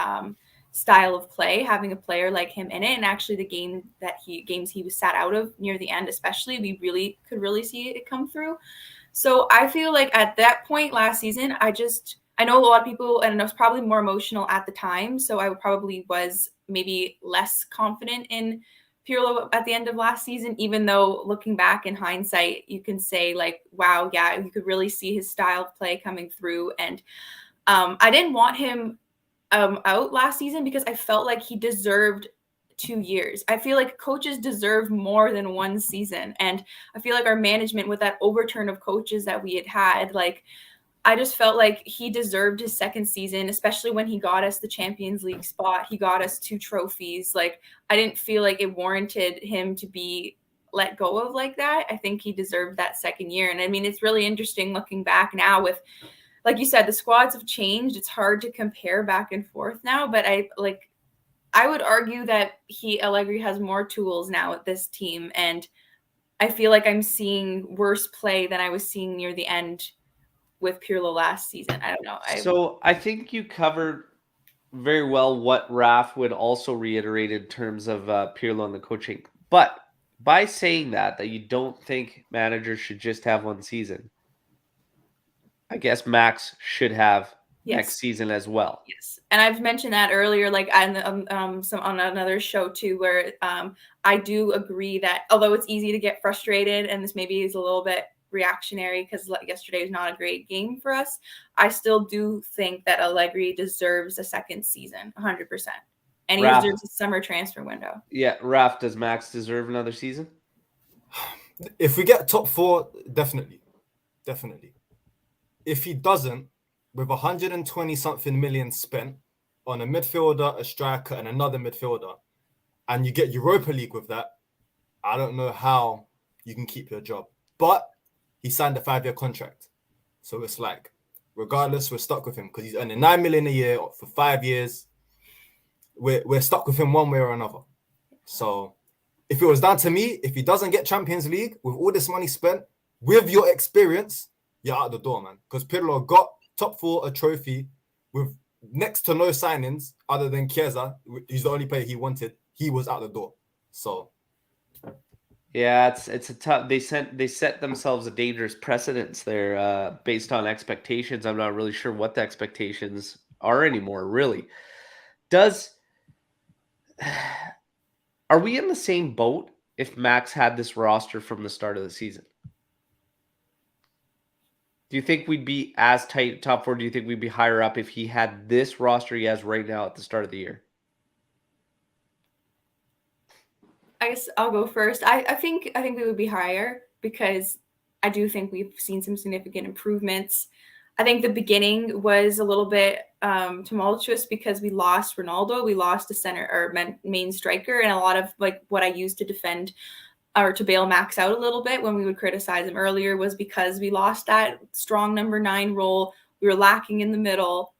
style of play, having a player like him in it. And actually the games he was sat out of near the end, especially, we could really see it come through. So I feel like at that point last season, I know a lot of people, and I was probably more emotional at the time, so I probably was maybe less confident in Pirlo at the end of last season, even though looking back in hindsight, you can say like, wow, yeah, you could really see his style of play coming through. And I didn't want him out last season because I felt like he deserved 2 years. I feel like coaches deserve more than one season. And I feel like our management, with that overturn of coaches that we had, like, I just felt like he deserved his second season, especially when he got us the Champions League spot. He got us 2 trophies. Like, I didn't feel like it warranted him to be let go of like that. I think he deserved that second year. And I mean, it's really interesting looking back now with, like you said, the squads have changed. It's hard to compare back and forth now, but I would argue that Allegri has more tools now at this team, and I feel like I'm seeing worse play than I was seeing near the end with Pirlo last season. I don't know. So I think you covered very well what Raph would also reiterate in terms of Pirlo and the coaching. But by saying that you don't think managers should just have one season, I guess Max should have next season as well. Yes, and I've mentioned that earlier, like some on another show too, where I do agree that although it's easy to get frustrated, and this maybe is a little bit reactionary because yesterday was not a great game for us, I still do think that Allegri deserves a second season, 100%, and he deserves a summer transfer window. Yeah, Raph, does Max deserve another season? If we get top 4, definitely. If he doesn't, with 120 something million spent on a midfielder, a striker, and another midfielder, and you get Europa League with that, I don't know how you can keep your job. But he signed a 5-year contract. So it's like, regardless, we're stuck with him because he's earning 9 million a year for 5 years. We're stuck with him one way or another. So if it was down to me, if he doesn't get Champions League with all this money spent, with your experience, you're out the door, man. Because Pirlo got top 4 a trophy with next to no signings other than Chiesa. He's the only player he wanted. He was out the door. So yeah, it's a tough. They set themselves a dangerous precedence there based on expectations. I'm not really sure what the expectations are anymore. Really, are we in the same boat if Max had this roster from the start of the season? Do you think we'd be as tight top 4? Do you think we'd be higher up if he had this roster he has right now at the start of the year? I guess I'll go first. I think we would be higher because I do think we've seen some significant improvements. I think the beginning was a little bit tumultuous because we lost Ronaldo, we lost a center or main striker, and a lot of like what I used to defend or to bail Max out a little bit when we would criticize him earlier was because we lost that strong number 9 role. We were lacking in the middle.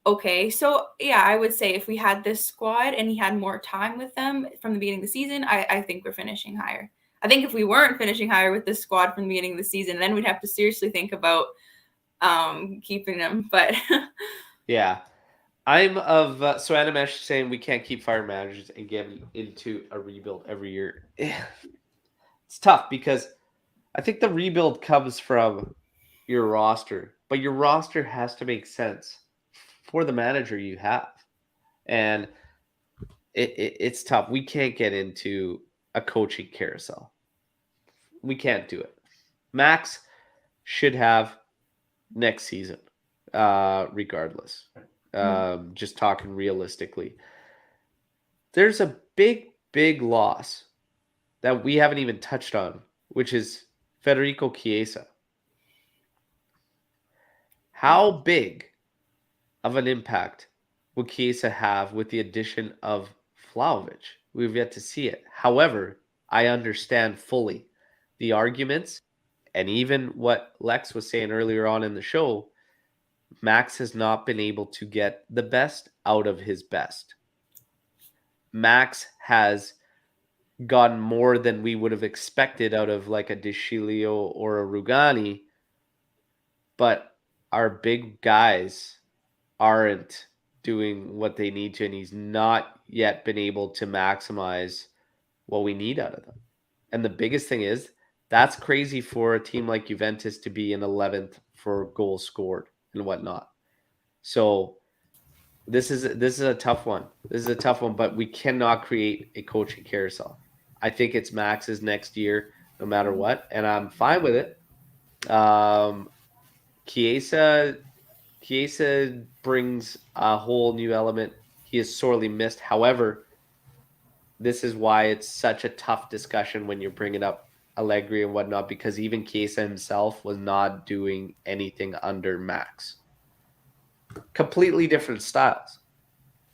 Okay, so yeah, I would say if we had this squad and he had more time with them from the beginning of the season, I think we're finishing higher. I think if we weren't finishing higher with this squad from the beginning of the season, then we'd have to seriously think about keeping him. But Yeah. I'm of so Animesh saying we can't keep fire managers and get into a rebuild every year. It's tough because I think the rebuild comes from your roster, but your roster has to make sense for the manager you have. And it's tough. We can't get into a coaching carousel. We can't do it. Max should have next season, regardless. Just talking realistically. There's a big loss that we haven't even touched on, which is Federico Chiesa. How big of an impact will Chiesa have with the addition of Vlahovic? We've yet to see it. However, I understand fully the arguments, and even what Lex was saying earlier on in the show, Max has not been able to get the best out of his best. Max has gotten more than we would have expected out of like a Deschilio or a Rugani, but our big guys aren't doing what they need to, and he's not yet been able to maximize what we need out of them. And the biggest thing is that's crazy for a team like Juventus to be in 11th for goals scored and whatnot. So this is a tough one. This is a tough one, but we cannot create a coaching carousel. I think it's Max's next year, no matter what, and I'm fine with it. Chiesa brings a whole new element. He is sorely missed. However, this is why it's such a tough discussion when you're bringing up Allegri and whatnot, because even Chiesa himself was not doing anything under Max. Completely different styles.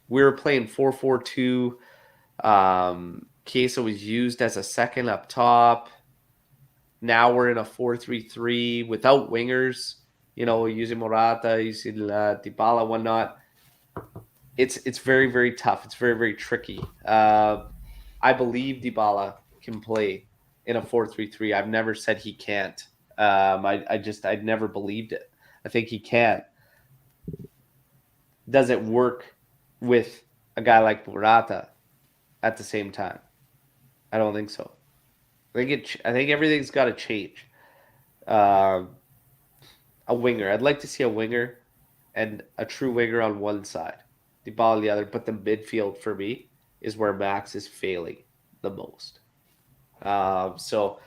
We were playing 4-4-2. Chiesa was used as a second up top. Now we're in a 4-3-3 without wingers. You know, using Morata, using Dybala, whatnot. It's very, very tough. It's very, very tricky. I believe Dybala can play in a 4-3-3. I've never said he can't. I'd never believed it. I think he can. Does it work with a guy like Morata at the same time? I don't think so. I think everything's got to change. A winger. I'd like to see a winger and a true winger on one side, Dybala on the other. But the midfield for me is where Max is failing the most. So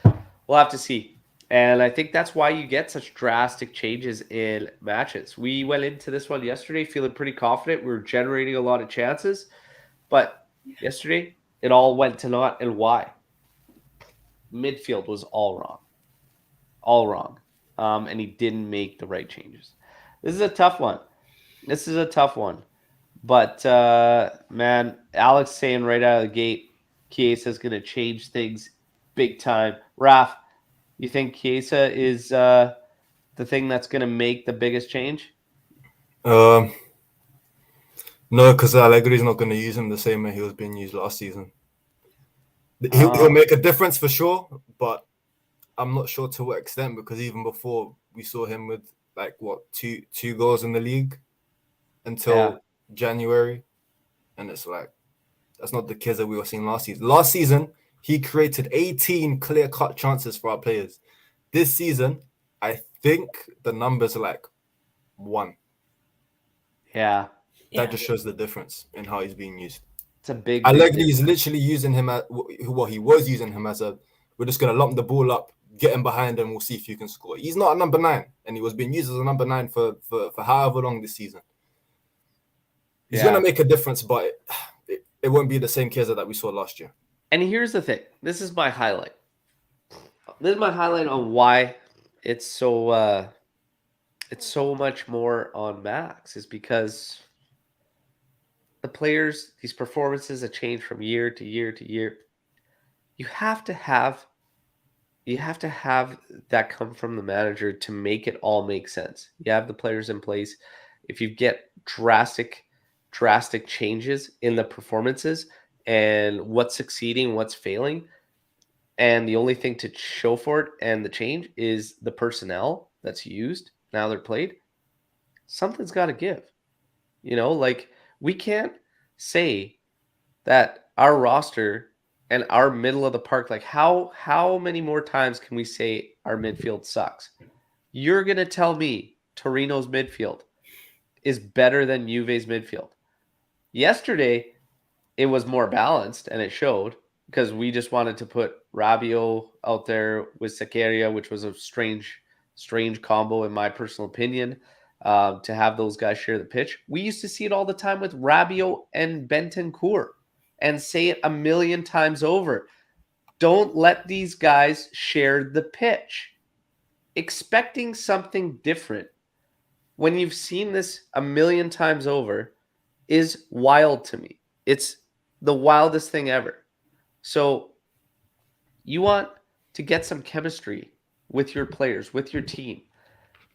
we'll have to see. And I think that's why you get such drastic changes in matches. We went into this one yesterday feeling pretty confident. We were generating a lot of chances. But yesterday, it all went to naught. And why? Midfield was all wrong. All wrong. And he didn't make the right changes. This is a tough one. But, man, Alex saying right out of the gate, Chiesa is going to change things big time. Raph, you think Chiesa is the thing that's going to make the biggest change? No, because Allegri's not going to use him the same way he was being used last season. He'll make a difference for sure, but I'm not sure to what extent, because even before we saw him with two goals in the league until January, and it's like that's not the kids that we were seeing last season. Last season, he created 18 clear-cut chances for our players. This season, I think the numbers are like 1. Yeah. That just shows the difference in how he's being used. It's a big Allegri is literally using him as he was using him as we're just going to lump the ball up, get him behind, and we'll see if you can score. He's not a number 9, and he was being used as a number 9 for however long this season. He's going to make a difference, but it won't be the same Chiesa that we saw last year. And here's the thing. This is my highlight. This is my highlight on why it's so much more on Max, is because the players, these performances have changed from year to year to year. You have to have that come from the manager to make it all make sense. You have the players in place. If you get drastic changes in the performances and what's succeeding, what's failing, and the only thing to show for it and the change is the personnel that's used, now they're played, something's got to give. Like we can't say that our roster and our middle of the park, like how many more times can we say our midfield sucks? You're going to tell me Torino's midfield is better than Juve's midfield. Yesterday, it was more balanced, and it showed because we just wanted to put Rabiot out there with Sequeira, which was a strange combo in my personal opinion, to have those guys share the pitch. We used to see it all the time with Rabiot and Bentancur and say it a million times over. Don't let these guys share the pitch. Expecting something different when you've seen this a million times over is wild to me. It's the wildest thing ever. So you want to get some chemistry with your players, with your team.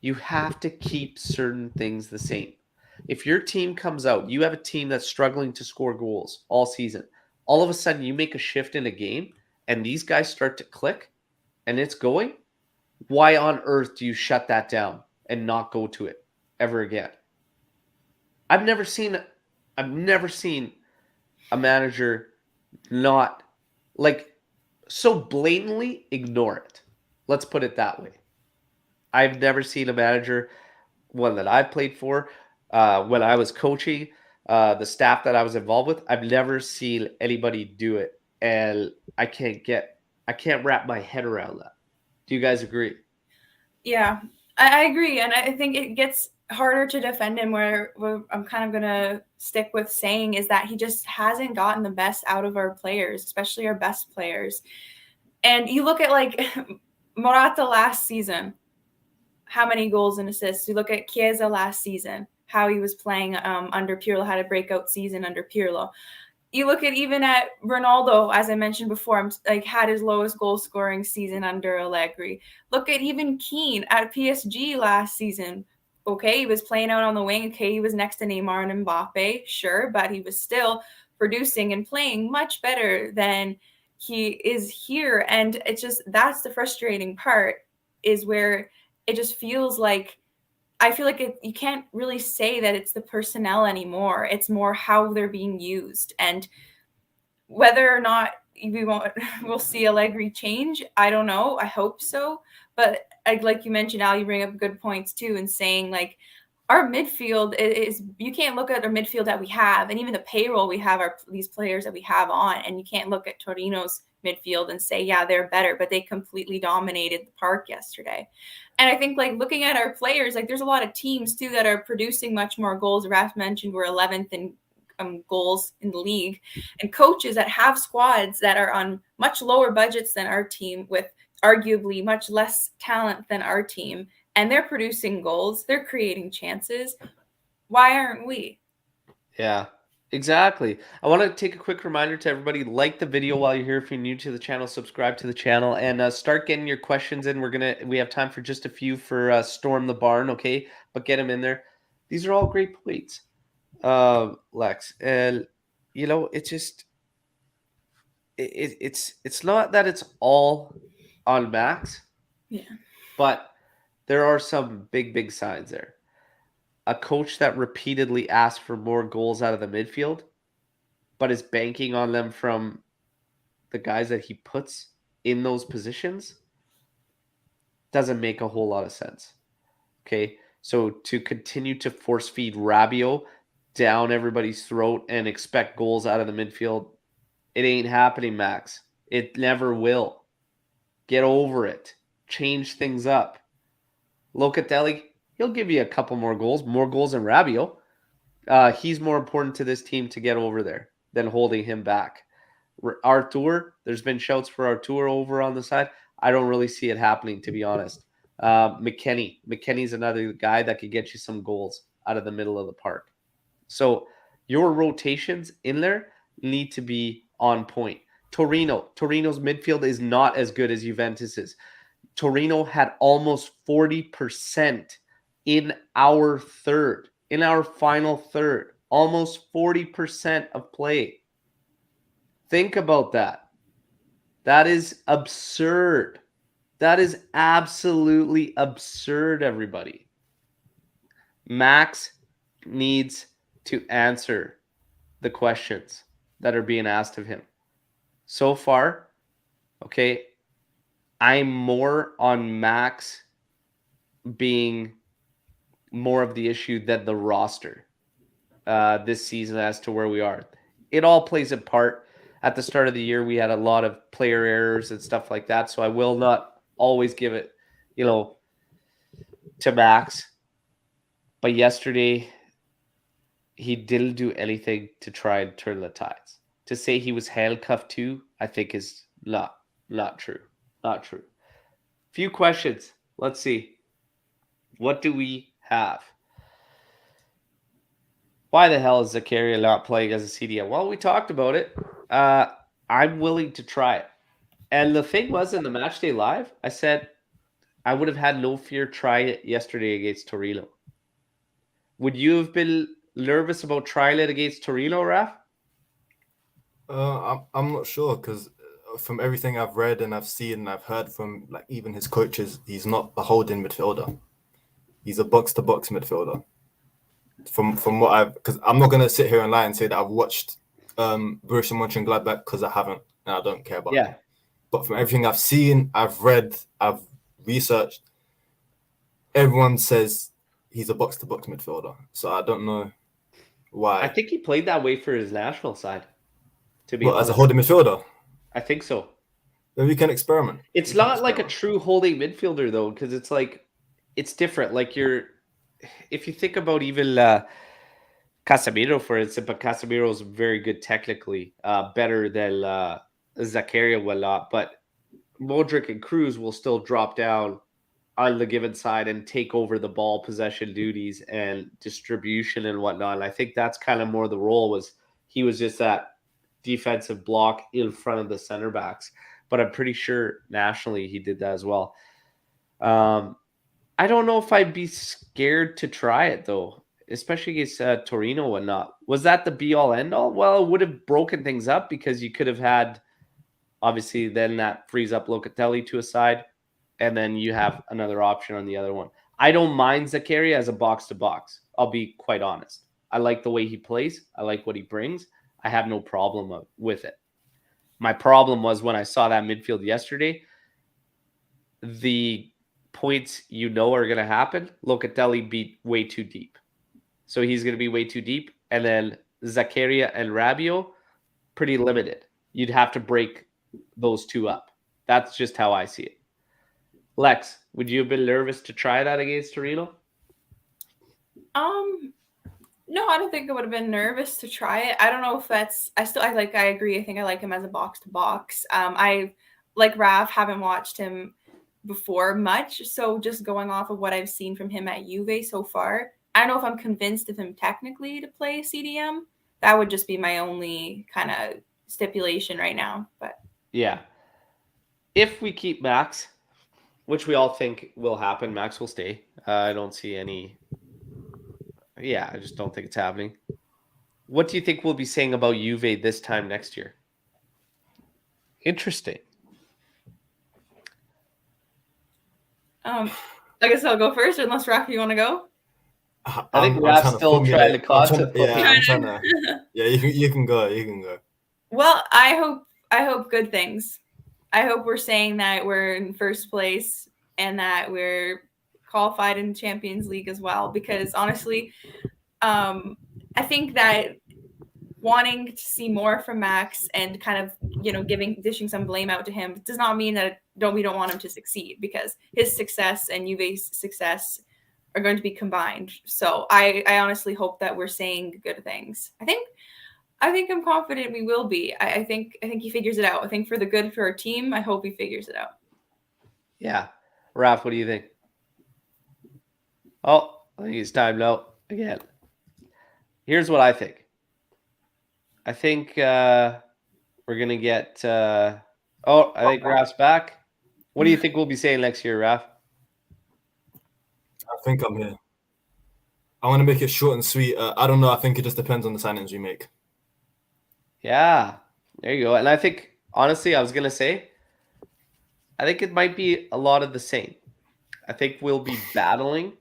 You have to keep certain things the same. If your team comes out, you have a team that's struggling to score goals all season. All of a sudden you make a shift in a game and these guys start to click and it's going. Why on earth do you shut that down and not go to it ever again? I've never seen a manager not so blatantly ignore it. Let's put it that way. I've never seen a manager, one that I've played for, when I was coaching, the staff that I was involved with, I've never seen anybody do it. And I can't wrap my head around that. Do you guys agree? Yeah, I agree. And I think it gets harder to defend him where I'm kind of going to stick with saying is that he just hasn't gotten the best out of our players, especially our best players. And you look at like Morata last season, how many goals and assists? You look at Chiesa last season, how he was playing under Pirlo, had a breakout season under Pirlo. You look at even at Ronaldo, as I mentioned before, had his lowest goal scoring season under Allegri. Look at even Keane at PSG last season. Okay, he was playing out on the wing. Okay, he was next to Neymar and Mbappe, sure, but he was still producing and playing much better than he is here. And it's just, that's the frustrating part, is where it just feels like, I feel like you can't really say that it's the personnel anymore. It's more how they're being used. And whether or not we'll see Allegri change, I don't know. I hope so. But like you mentioned, Al, you bring up good points too, and saying like our midfield is, you can't look at our midfield that we have, and even the payroll we have, these players that we have on, and you can't look at Torino's midfield and say, yeah, they're better, but they completely dominated the park yesterday. And I think like looking at our players, like there's a lot of teams too that are producing much more goals. Raph mentioned we're 11th in goals in the league, and coaches that have squads that are on much lower budgets than our team with arguably much less talent than our team, and they're producing goals, they're creating chances. Why aren't we? Yeah, exactly. I want to take a quick reminder to everybody, like the video while you're here. If you're new to the channel, subscribe to the channel and start getting your questions in. We have time for just a few for Storm the Barn, okay? But get them in there. These are all great points, Lex. And it's just it's not that it's all on Max. Yeah. But there are some big signs there. A coach that repeatedly asks for more goals out of the midfield, but is banking on them from the guys that he puts in those positions, doesn't make a whole lot of sense. Okay, so to continue to force feed Rabiot down everybody's throat and expect goals out of the midfield, it ain't happening, Max. It never will. Get over it. Change things up. Locatelli, he'll give you a couple more goals than Rabiot. He's more important to this team to get over there than holding him back. Artur, there's been shouts for Artur over on the side. I don't really see it happening, to be honest. McKennie's another guy that could get you some goals out of the middle of the park. So your rotations in there need to be on point. Torino's midfield is not as good as Juventus's. Torino had almost 40% in our final third, almost 40% of play. Think about that. That is absurd. That is absolutely absurd, everybody. Max needs to answer the questions that are being asked of him. So far, okay, I'm more on Max being more of the issue than the roster this season as to where we are. It all plays a part. At the start of the year, we had a lot of player errors and stuff like that. So I will not always give it, to Max. But yesterday, he didn't do anything to try and turn the tides. To say he was handcuffed too, I think is not true. Not true. Few questions. Let's see. What do we have? Why the hell is Zakaria not playing as a CDM? Well, we talked about it. I'm willing to try it. And the thing was, in the matchday live, I said I would have had no fear trying it yesterday against Torino. Would you have been nervous about trying it against Torino, Raph? I'm not sure, because from everything I've read and I've seen and I've heard from like even his coaches, he's not a holding midfielder. He's a box-to-box midfielder. From what because I'm not gonna sit here and lie and say that I've watched Borussia Mönchengladbach, because I haven't and I don't care about it. But from everything I've seen, I've read, I've researched, everyone says he's a box-to-box midfielder. So I don't know why. I think he played that way for his national side. To be honest, as a holding midfielder, I think so. Then we can experiment. It's not like a true holding midfielder though, because it's like it's different. Like if you think about even Casemiro, for instance, but Casemiro is very good technically, better than Zakaria will not. But Modric and Cruz will still drop down on the given side and take over the ball possession duties and distribution and whatnot. And I think that's kind of more the role he was just that defensive block in front of the center backs. But I'm pretty sure nationally he did that as well. I don't know if I'd be scared to try it though, especially against Torino and whatnot. Was that the be-all, end-all? Well, it would have broken things up because you could have had, obviously, then that frees up Locatelli to a side, and then you have another option on the other one. I don't mind Zakaria as a box-to-box. I'll be quite honest. I like the way he plays. I like what he brings. I have no problem with it. My problem was when I saw that midfield yesterday, the points are going to happen. Locatelli beat way too deep. So he's going to be way too deep. And then Zakaria and Rabiot, pretty limited. You'd have to break those two up. That's just how I see it. Lex, would you have been nervous to try that against Torino? No, I don't think I would have been nervous to try it. I don't know if I agree. I think I like him as a box to box. I like Raph, haven't watched him before much. So just going off of what I've seen from him at Juve so far, I don't know if I'm convinced of him technically to play CDM. That would just be my only kind of stipulation right now. But yeah, if we keep Max, which we all think will happen, Max will stay. I don't see any. Yeah, I just don't think it's happening. What do you think we'll be saying about Juve this time next year? Interesting. I guess I'll go first, unless Raph, you want to go? I think Raph's still trying to concept. Yeah, you can go. You can go. Well, I hope good things. I hope we're saying that we're in first place and that we're qualified in Champions League as well. Because honestly, I think that wanting to see more from Max and kind of, dishing some blame out to him does not mean that we don't want him to succeed, because his success and Juve's success are going to be combined. So I honestly hope that we're saying good things. I think I'm confident we will be. I think he figures it out. I think for the good for our team, I hope he figures it out. Yeah. Raph, what do you think? Oh, I think it's timed out again. Here's what I think. I think we're going to get... I think Raph's back. What do you think we'll be saying next year, Raph? I think I'm here. I want to make it short and sweet. I don't know. I think it just depends on the signings we make. Yeah, there you go. And I think, honestly, I was going to say, I think it might be a lot of the same. I think we'll be battling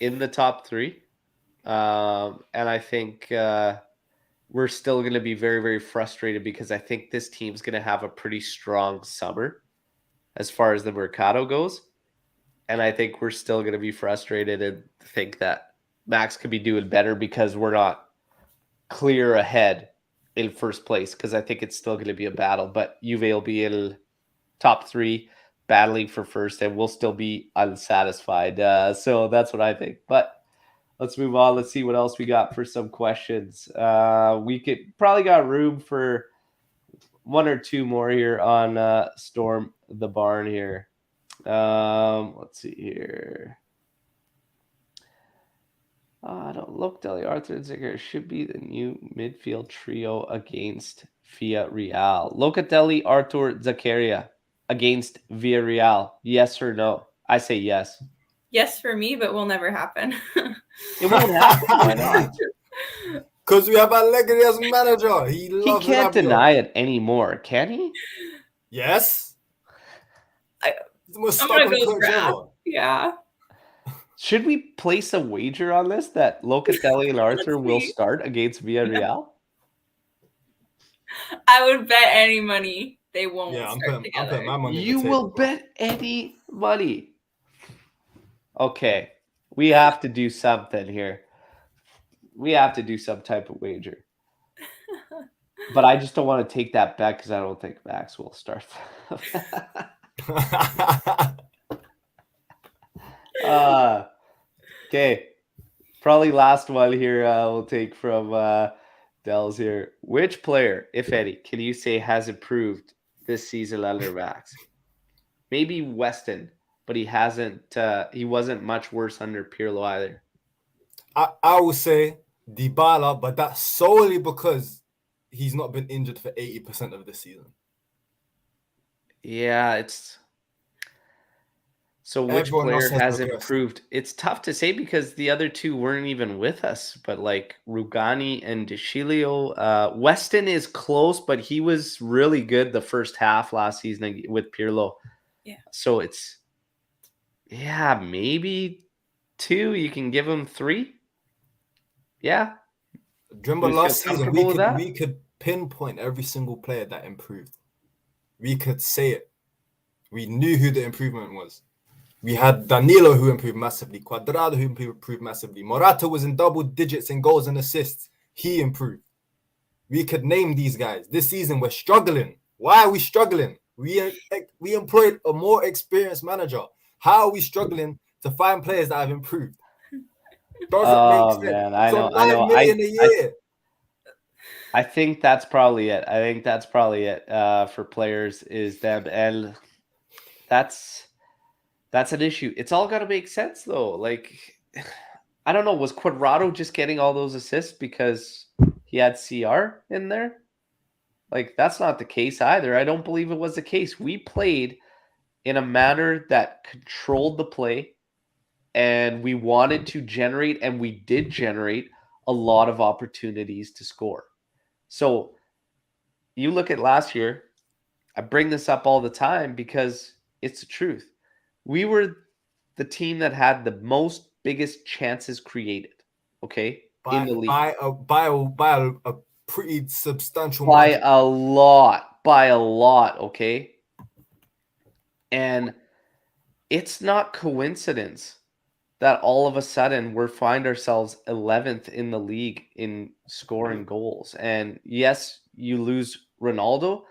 in the top three. And I think we're still going to be very, very frustrated because I think this team's going to have a pretty strong summer as far as the Mercado goes. And I think we're still going to be frustrated and think that Max could be doing better because we're not clear ahead in first place, because I think it's still going to be a battle. But Juve will be in top 3 battling for first, and we'll still be unsatisfied. So that's what I think. But let's move on. Let's see what else we got for some questions. We could probably got room for one or two more here on Storm the Barn here. Let's see here. I don't look. Deli Arthur and Zicker should be the new midfield trio against Villarreal. Locatelli, Arthur, Zakaria against Villarreal. Yes or no? I say yes. Yes for me, but will never happen. It won't happen. Why not? Because we have Allegri as manager. He loves can't Rabiot. deny it anymore, can he? Yes. I'm gonna go Raph. Yeah. Should we place a wager on this that Locatelli and Arthur will start against Villarreal? I would bet any money they won't Yeah, start I'm together. putting my money You will bet any money. Okay. We have to do something here. We have to do some type of wager. But I just don't want to take that bet because I don't think Max will start. Okay. Probably last one here we'll take from Dells here. Which player, if any, can you say has improved this season under Max? Maybe Weston, but he hasn't. He wasn't much worse under Pirlo either. I will say Dybala, but that's solely because he's not been injured for 80% of the season. Yeah, it's. So which player has improved? It's tough to say because the other two weren't even with us, but like Rugani and De Sciglio. Weston is close, but he was really good the first half last season with Pirlo. Yeah. So it's, maybe 2. You can give him 3. Yeah. Remember last season, we could pinpoint every single player that improved. We could say it. We knew who the improvement was. We had Danilo who improved massively, Cuadrado who improved massively. Morata was in double digits in goals and assists. He improved. We could name these guys. This season we're struggling. Why are we struggling? We employed a more experienced manager. How are we struggling to find players that have improved? Doesn't make sense. Man, I know. 9 million a year. I think that's probably it. For players is them, and that's an issue. It's all got to make sense though. Like, I don't know. Was Cuadrado just getting all those assists because he had CR in there? Like, that's not the case either. I don't believe it was the case. We played in a manner that controlled the play, and we wanted to generate, and we did generate a lot of opportunities to score. So you look at last year, I bring this up all the time because it's the truth. We were the team that had the most biggest chances created, okay, in the league. By a pretty substantial margin. By a lot, okay? And it's not coincidence that all of a sudden we find ourselves 11th in the league in scoring goals. And yes, you lose Ronaldo,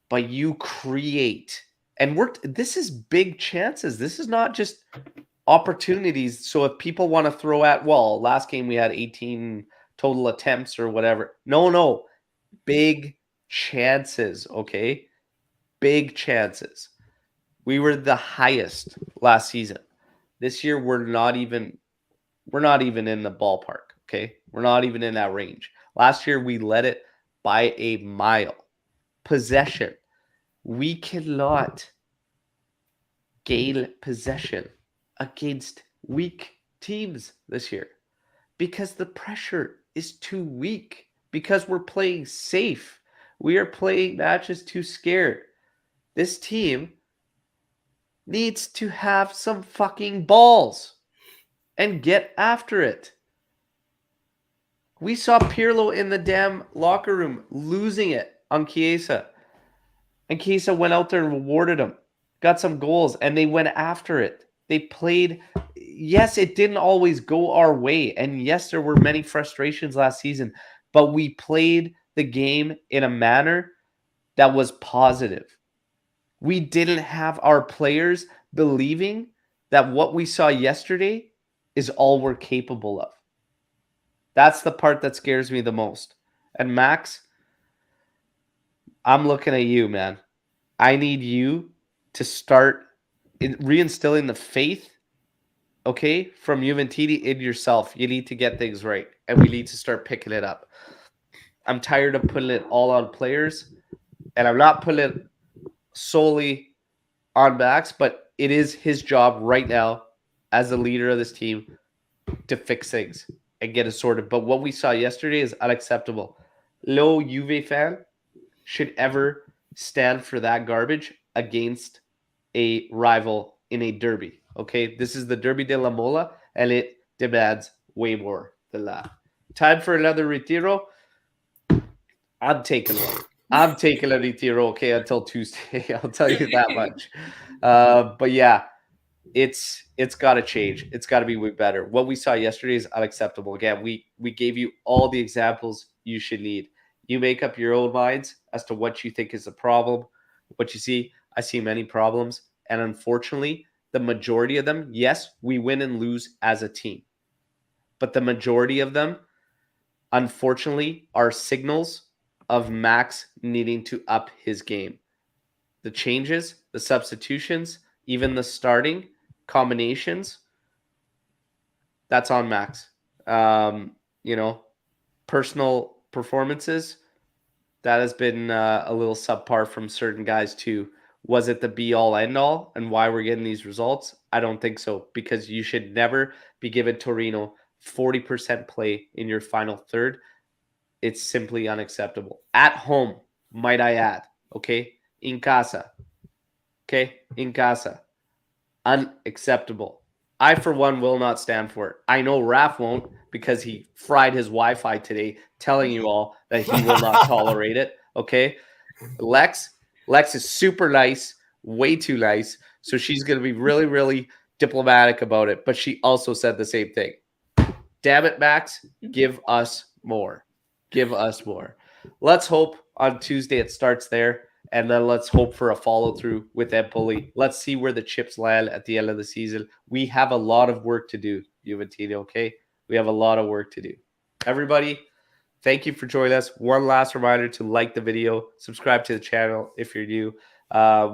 but you create. And this is big chances. This is not just opportunities. So if people want to throw at, well, last game we had 18 total attempts or whatever. No. Big chances, okay? Big chances. We were the highest last season. This year we're not even in the ballpark, okay? We're not even in that range. Last year we led it by a mile. Possession. We cannot gain possession against weak teams this year because the pressure is too weak, because we're playing safe. We are playing matches too scared. This team needs to have some fucking balls and get after it. We saw Pirlo in the damn locker room losing it on Chiesa. And Chiesa went out there and rewarded him. Got some goals, and they went after it. They played. Yes, it didn't always go our way. And yes, there were many frustrations last season. But we played the game in a manner that was positive. We didn't have our players believing that what we saw yesterday is all we're capable of. That's the part that scares me the most. And Max, I'm looking at you, man. I need you to start reinstilling the faith, okay, from Juventus in yourself. You need to get things right, and we need to start picking it up. I'm tired of putting it all on players, and I'm not putting it solely on Max, but it is his job right now as the leader of this team to fix things and get it sorted. But what we saw yesterday is unacceptable. No Juve fan should ever stand for that garbage against a rival in a derby. Okay, this is the Derby Della Mole, and it demands way more than that. Time for another retiro. I'm taking one. I'm taking a retiro, okay, until Tuesday. I'll tell you that much. But yeah, it's got to change. It's got to be way better. What we saw yesterday is unacceptable. Again, we gave you all the examples you should need. You make up your own minds as to what you think is the problem. What you see, I see many problems. And unfortunately, the majority of them, yes, we win and lose as a team. But the majority of them, unfortunately, are signals of Max needing to up his game. The changes, the substitutions, even the starting combinations, that's on Max. Personal performances, that has been a little subpar from certain guys too. Was it the be all end all and why we're getting these results? I don't think so, because you should never be given Torino 40% play in your final third. It's simply unacceptable. At home, might I add, okay? In casa. Okay? In casa. Unacceptable. I, for one, will not stand for it. I know Raph won't, because he fried his Wi-Fi today telling you all that he will not tolerate it. Okay? Lex is super nice, way too nice. So she's going to be really, really diplomatic about it. But she also said the same thing. Damn it, Max, give us more. Give us more. Let's hope on Tuesday it starts there. And then let's hope for a follow-through with Empoli. Let's see where the chips land at the end of the season. We have a lot of work to do, Juventino, okay? We have a lot of work to do. Everybody, thank you for joining us. One last reminder to like the video, subscribe to the channel if you're new.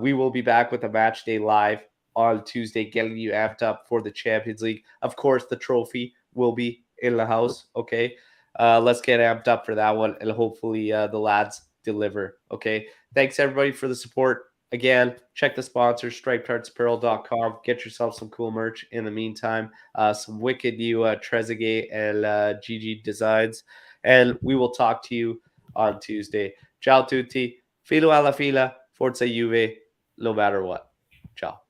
We will be back with a match day live on Tuesday, getting you amped up for the Champions League. Of course, the trophy will be in the house, okay? Let's get amped up for that one, and hopefully the lads deliver, okay? Thanks, everybody, for the support. Again, check the sponsor, stripedheartsapparel.com. Get yourself some cool merch in the meantime. Some wicked new Trezeguet and GG designs. And we will talk to you on Tuesday. Ciao tutti. Filo alla fila. Forza Juve. No matter what. Ciao.